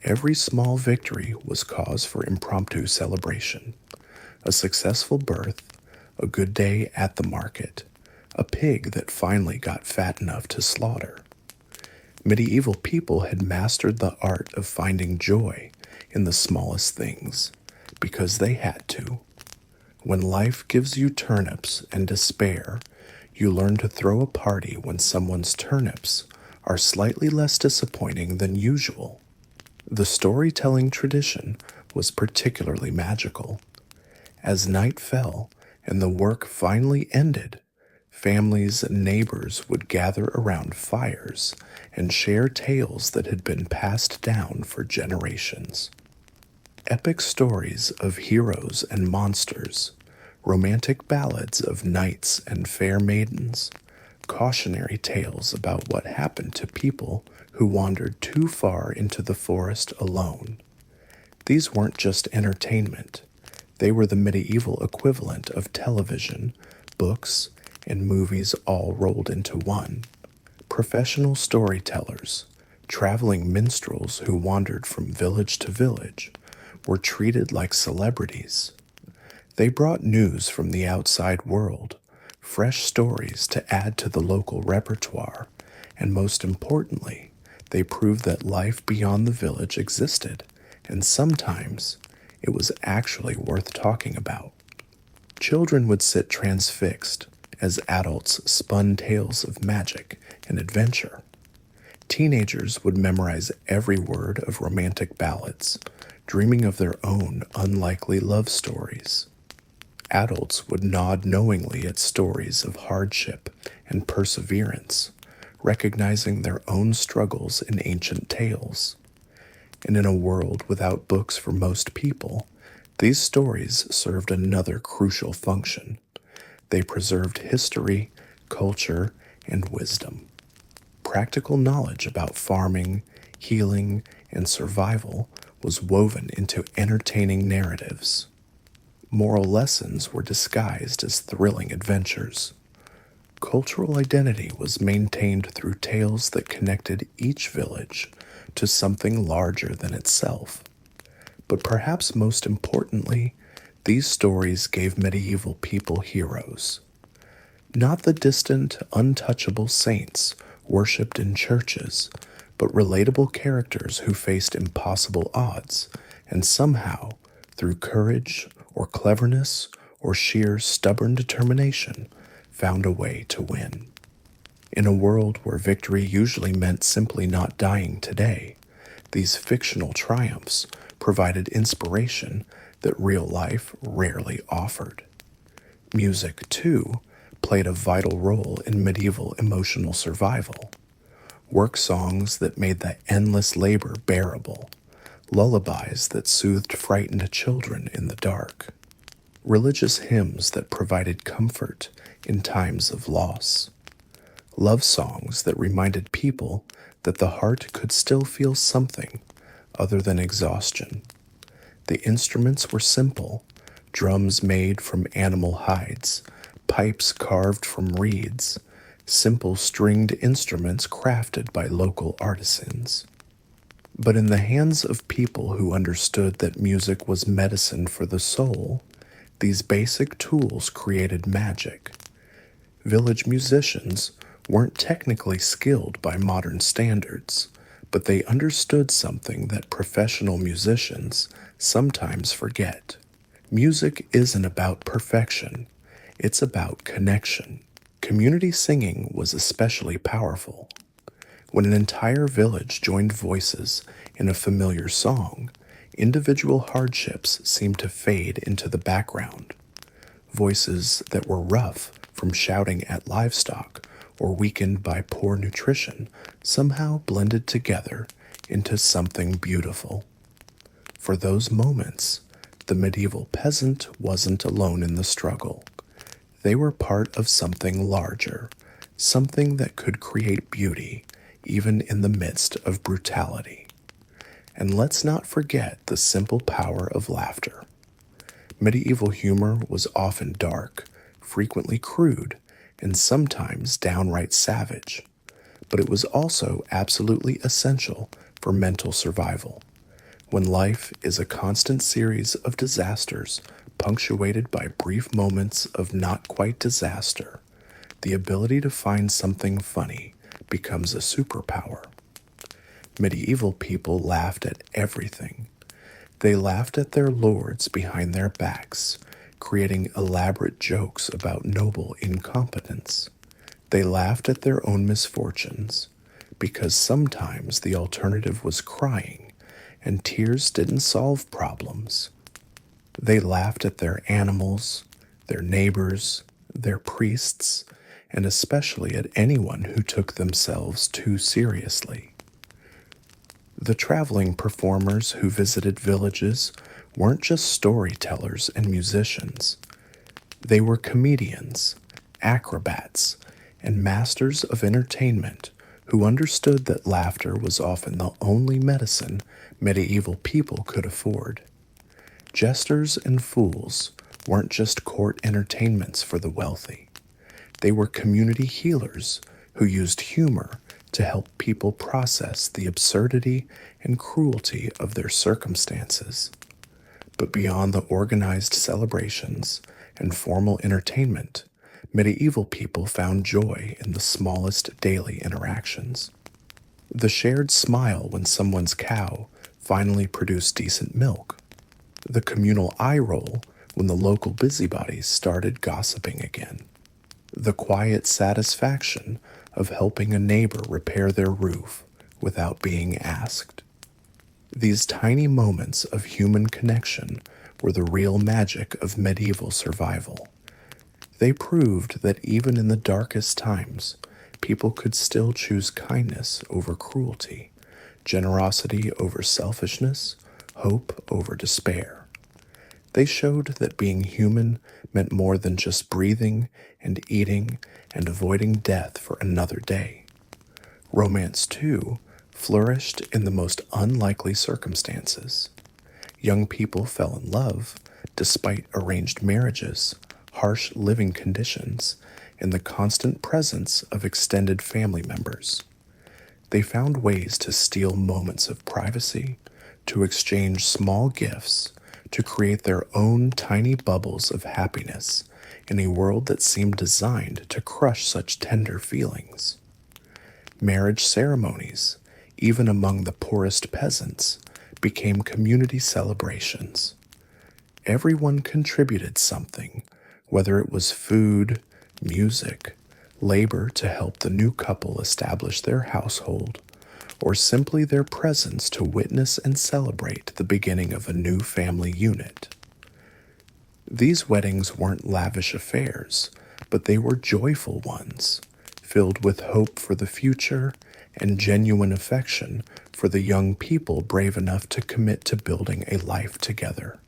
[SPEAKER 1] Every small victory was cause for impromptu celebration. A successful birth, a good day at the market, a pig that finally got fat enough to slaughter. Medieval people had mastered the art of finding joy in the smallest things, because they had to. When life gives you turnips and despair, you learn to throw a party when someone's turnips are slightly less disappointing than usual. The storytelling tradition was particularly magical. As night fell and the work finally ended, families and neighbors would gather around fires and share tales that had been passed down for generations. Epic stories of heroes and monsters, romantic ballads of knights and fair maidens, cautionary tales about what happened to people who wandered too far into the forest alone. These weren't just entertainment. They were the medieval equivalent of television, books, and movies all rolled into one. Professional storytellers, traveling minstrels who wandered from village to village, were treated like celebrities. They brought news from the outside world, fresh stories to add to the local repertoire, and most importantly, they proved that life beyond the village existed, and sometimes it was actually worth talking about. Children would sit transfixed as adults spun tales of magic and adventure. Teenagers would memorize every word of romantic ballads, dreaming of their own unlikely love stories. Adults would nod knowingly at stories of hardship and perseverance, recognizing their own struggles in ancient tales. And in a world without books for most people, these stories served another crucial function. They preserved history, culture, and wisdom. Practical knowledge about farming, healing, and survival was woven into entertaining narratives. Moral lessons were disguised as thrilling adventures. Cultural identity was maintained through tales that connected each village to something larger than itself. But perhaps most importantly, these stories gave medieval people heroes. Not the distant, untouchable saints worshipped in churches, but relatable characters who faced impossible odds and somehow through courage or cleverness or sheer stubborn determination, found a way to win. In a world where victory usually meant simply not dying today, these fictional triumphs provided inspiration that real life rarely offered. Music, too, played a vital role in medieval emotional survival. Work songs that made the endless labor bearable, lullabies that soothed frightened children in the dark, religious hymns that provided comfort in times of loss, love songs that reminded people that the heart could still feel something other than exhaustion. The instruments were simple: drums made from animal hides, pipes carved from reeds, simple stringed instruments crafted by local artisans. But in the hands of people who understood that music was medicine for the soul, these basic tools created magic. Village musicians weren't technically skilled by modern standards, but they understood something that professional musicians sometimes forget. Music isn't about perfection, it's about connection. Community singing was especially powerful. When an entire village joined voices in a familiar song, individual hardships seemed to fade into the background. Voices that were rough from shouting at livestock or weakened by poor nutrition somehow blended together into something beautiful. For those moments, the medieval peasant wasn't alone in the struggle. They were part of something larger, something that could create beauty even in the midst of brutality. And let's not forget the simple power of laughter. Medieval humor was often dark, frequently crude, and sometimes downright savage, but it was also absolutely essential for mental survival. When life is a constant series of disasters punctuated by brief moments of not quite disaster, the ability to find something funny becomes a superpower. Medieval people laughed at everything. They laughed at their lords behind their backs, creating elaborate jokes about noble incompetence. They laughed at their own misfortunes, because sometimes the alternative was crying, and tears didn't solve problems. They laughed at their animals, their neighbors, their priests, and especially at anyone who took themselves too seriously. The traveling performers who visited villages weren't just storytellers and musicians. They were comedians, acrobats, and masters of entertainment who understood that laughter was often the only medicine medieval people could afford. Jesters and fools weren't just court entertainments for the wealthy. They were community healers who used humor to help people process the absurdity and cruelty of their circumstances. But beyond the organized celebrations and formal entertainment, medieval people found joy in the smallest daily interactions. The shared smile when someone's cow finally produced decent milk, the communal eye roll when the local busybodies started gossiping again, the quiet satisfaction of helping a neighbor repair their roof without being asked. These tiny moments of human connection were the real magic of medieval survival. They proved that even in the darkest times, people could still choose kindness over cruelty, generosity over selfishness, hope over despair. They showed that being human meant more than just breathing and eating and avoiding death for another day. Romance, too, flourished in the most unlikely circumstances. Young people fell in love despite arranged marriages, harsh living conditions, and the constant presence of extended family members. They found ways to steal moments of privacy, to exchange small gifts, to create their own tiny bubbles of happiness in a world that seemed designed to crush such tender feelings. Marriage ceremonies, even among the poorest peasants, became community celebrations. Everyone contributed something, whether it was food, music, labor to help the new couple establish their household, or simply their presence to witness and celebrate the beginning of a new family unit. These weddings weren't lavish affairs, but they were joyful ones, filled with hope for the future and genuine affection for the young people brave enough to commit to building a life together.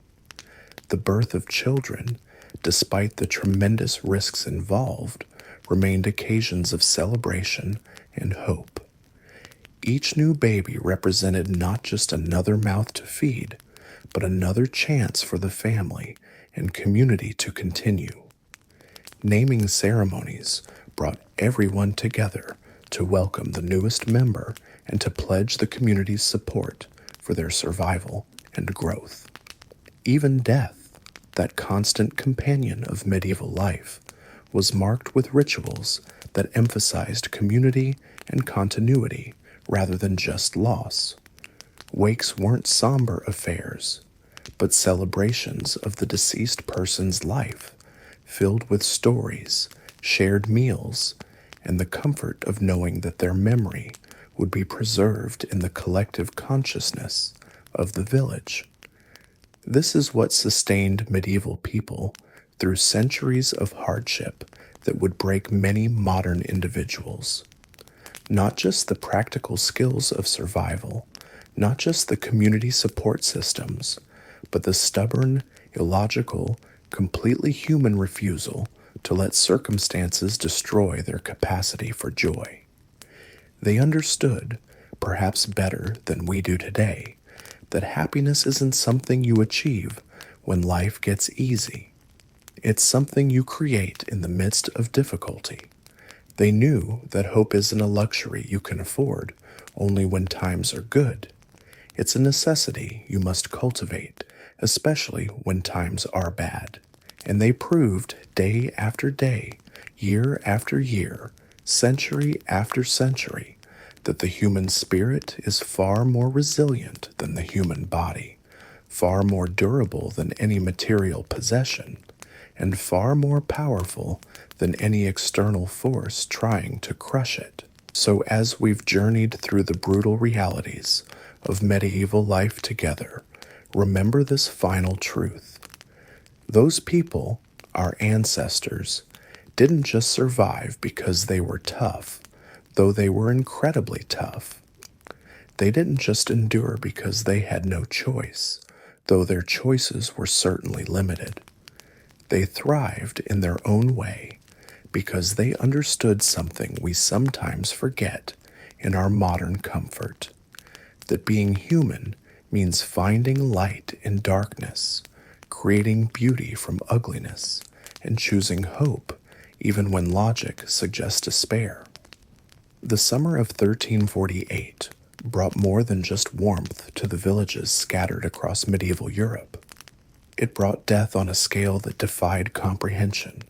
[SPEAKER 1] The birth of children, despite the tremendous risks involved, remained occasions of celebration and hope. Each new baby represented not just another mouth to feed, but another chance for the family and community to continue. Naming ceremonies brought everyone together to welcome the newest member and to pledge the community's support for their survival and growth. Even death, that constant companion of medieval life, was marked with rituals that emphasized community and continuity rather than just loss. Wakes weren't somber affairs, but celebrations of the deceased person's life, filled with stories, shared meals, and the comfort of knowing that their memory would be preserved in the collective consciousness of the village. This is what sustained medieval people through centuries of hardship that would break many modern individuals. Not just the practical skills of survival, not just the community support systems, but the stubborn, illogical, completely human refusal to let circumstances destroy their capacity for joy. They understood, perhaps better than we do today, that happiness isn't something you achieve when life gets easy. It's something you create in the midst of difficulty. They knew that hope isn't a luxury you can afford only when times are good. It's a necessity you must cultivate, especially when times are bad. And they proved day after day, year after year, century after century, that the human spirit is far more resilient than the human body, far more durable than any material possession, and far more powerful than any external force trying to crush it. So as we've journeyed through the brutal realities of medieval life together, remember this final truth. Those people, our ancestors, didn't just survive because they were tough, though they were incredibly tough. They didn't just endure because they had no choice, though their choices were certainly limited. They thrived in their own way because they understood something we sometimes forget in our modern comfort, that being human means finding light in darkness, creating beauty from ugliness, and choosing hope even when logic suggests despair. The summer of 1348 brought more than just warmth to the villages scattered across medieval Europe. It brought death on a scale that defied comprehension.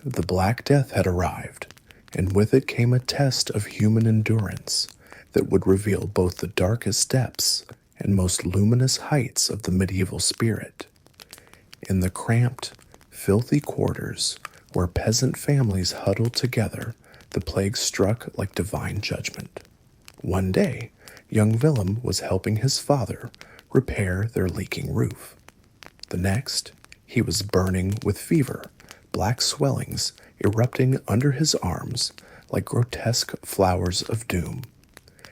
[SPEAKER 1] The Black Death had arrived, and with it came a test of human endurance that would reveal both the darkest depths and most luminous heights of the medieval spirit. In the cramped, filthy quarters where peasant families huddled together, the plague struck like divine judgment. One day, young Willem was helping his father repair their leaking roof. The next, he was burning with fever, black swellings erupting under his arms like grotesque flowers of doom.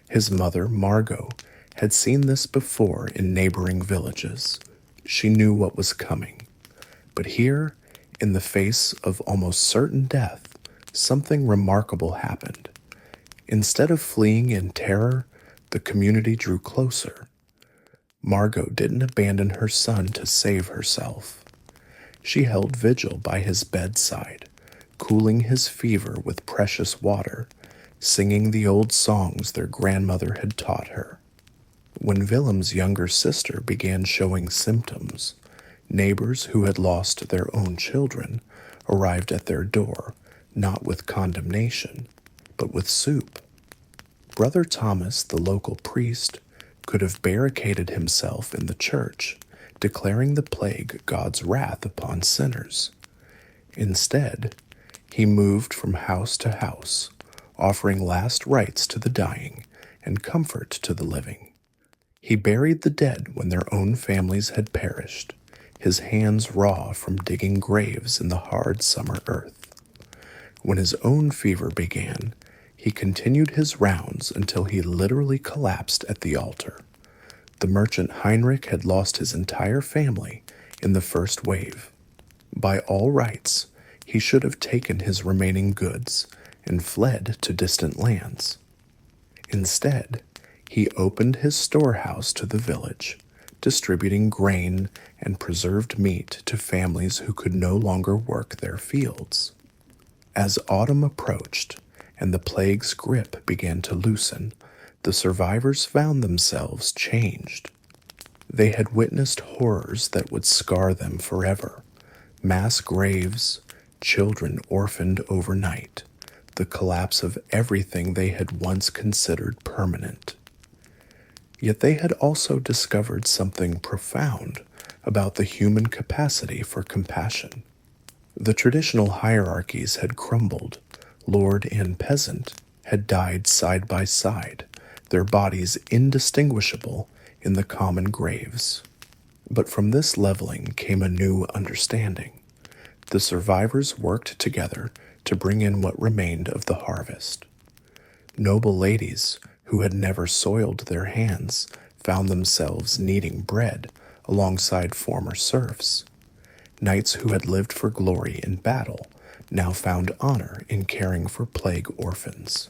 [SPEAKER 1] His mother, Margot, had seen this before in neighboring villages. She knew what was coming. But here, in the face of almost certain death, something remarkable happened. Instead of fleeing in terror, the community drew closer. Margot didn't abandon her son to save herself. She held vigil by his bedside, cooling his fever with precious water, singing the old songs their grandmother had taught her. When Willem's younger sister began showing symptoms, neighbors who had lost their own children arrived at their door, not with condemnation, but with soup. Brother Thomas, the local priest, could have barricaded himself in the church, declaring the plague God's wrath upon sinners. Instead, he moved from house to house, offering last rites to the dying and comfort to the living. He buried the dead when their own families had perished, his hands raw from digging graves in the hard summer earth. When his own fever began, he continued his rounds until he literally collapsed at the altar. The merchant Heinrich had lost his entire family in the first wave. By all rights, he should have taken his remaining goods and fled to distant lands. Instead, he opened his storehouse to the village, distributing grain and preserved meat to families who could no longer work their fields. As autumn approached and the plague's grip began to loosen, the survivors found themselves changed. They had witnessed horrors that would scar them forever: mass graves, children orphaned overnight, the collapse of everything they had once considered permanent. Yet they had also discovered something profound about the human capacity for compassion. The traditional hierarchies had crumbled. Lord and peasant had died side by side, their bodies indistinguishable in the common graves. But from this leveling came a new understanding. The survivors worked together to bring in what remained of the harvest. Noble ladies who had never soiled their hands found themselves kneading bread alongside former serfs. Knights who had lived for glory in battle now found honor in caring for plague orphans.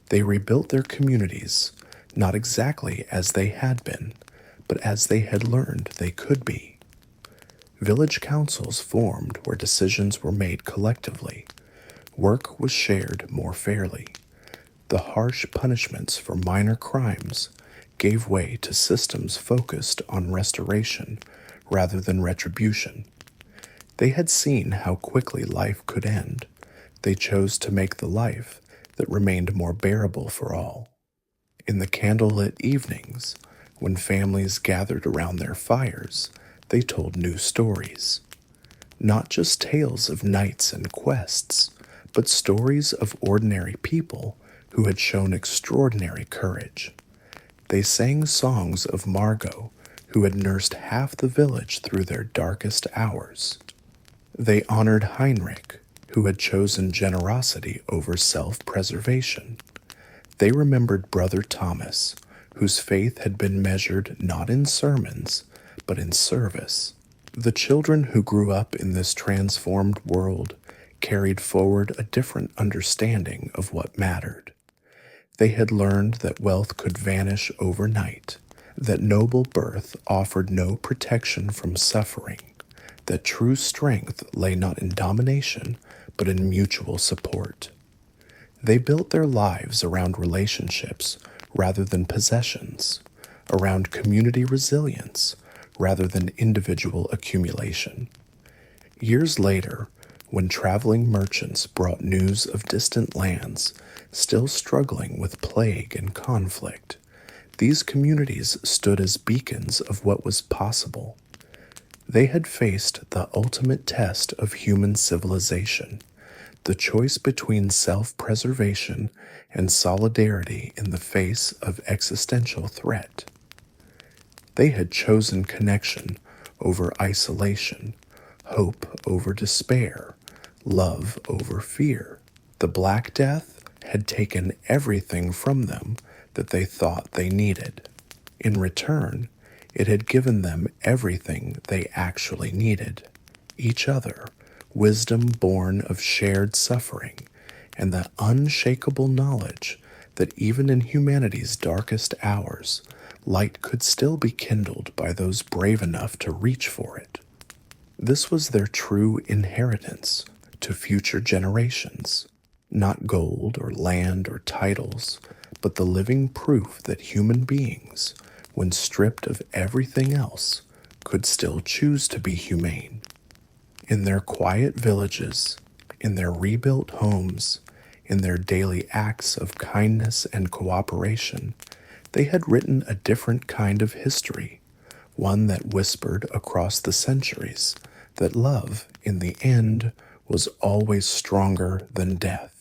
[SPEAKER 1] They rebuilt their communities, not exactly as they had been, but as they had learned they could be. Village councils formed where decisions were made collectively. Work was shared more fairly. The harsh punishments for minor crimes gave way to systems focused on restoration rather than retribution. They had seen how quickly life could end. They chose to make the life that remained more bearable for all. In the candlelit evenings, when families gathered around their fires, they told new stories. Not just tales of knights and quests, but stories of ordinary people who had shown extraordinary courage. They sang songs of Margot, who had nursed half the village through their darkest hours. They honored Heinrich, who had chosen generosity over self-preservation. They remembered Brother Thomas, whose faith had been measured not in sermons, but in service. The children who grew up in this transformed world carried forward a different understanding of what mattered. They had learned that wealth could vanish overnight, that noble birth offered no protection from suffering, that true strength lay not in domination, but in mutual support. They built their lives around relationships rather than possessions, around community resilience rather than individual accumulation. Years later, when traveling merchants brought news of distant lands still struggling with plague and conflict, these communities stood as beacons of what was possible. They had faced the ultimate test of human civilization, the choice between self-preservation and solidarity in the face of existential threat. They had chosen connection over isolation, hope over despair, love over fear. The Black Death had taken everything from them that they thought they needed. In return, it had given them everything they actually needed: each other, wisdom born of shared suffering, and the unshakable knowledge that even in humanity's darkest hours, light could still be kindled by those brave enough to reach for it. This was their true inheritance to future generations, not gold or land or titles, but the living proof that human beings, when stripped of everything else, could still choose to be humane. In their quiet villages, in their rebuilt homes, in their daily acts of kindness and cooperation, they had written a different kind of history, one that whispered across the centuries that love, in the end, was always stronger than death.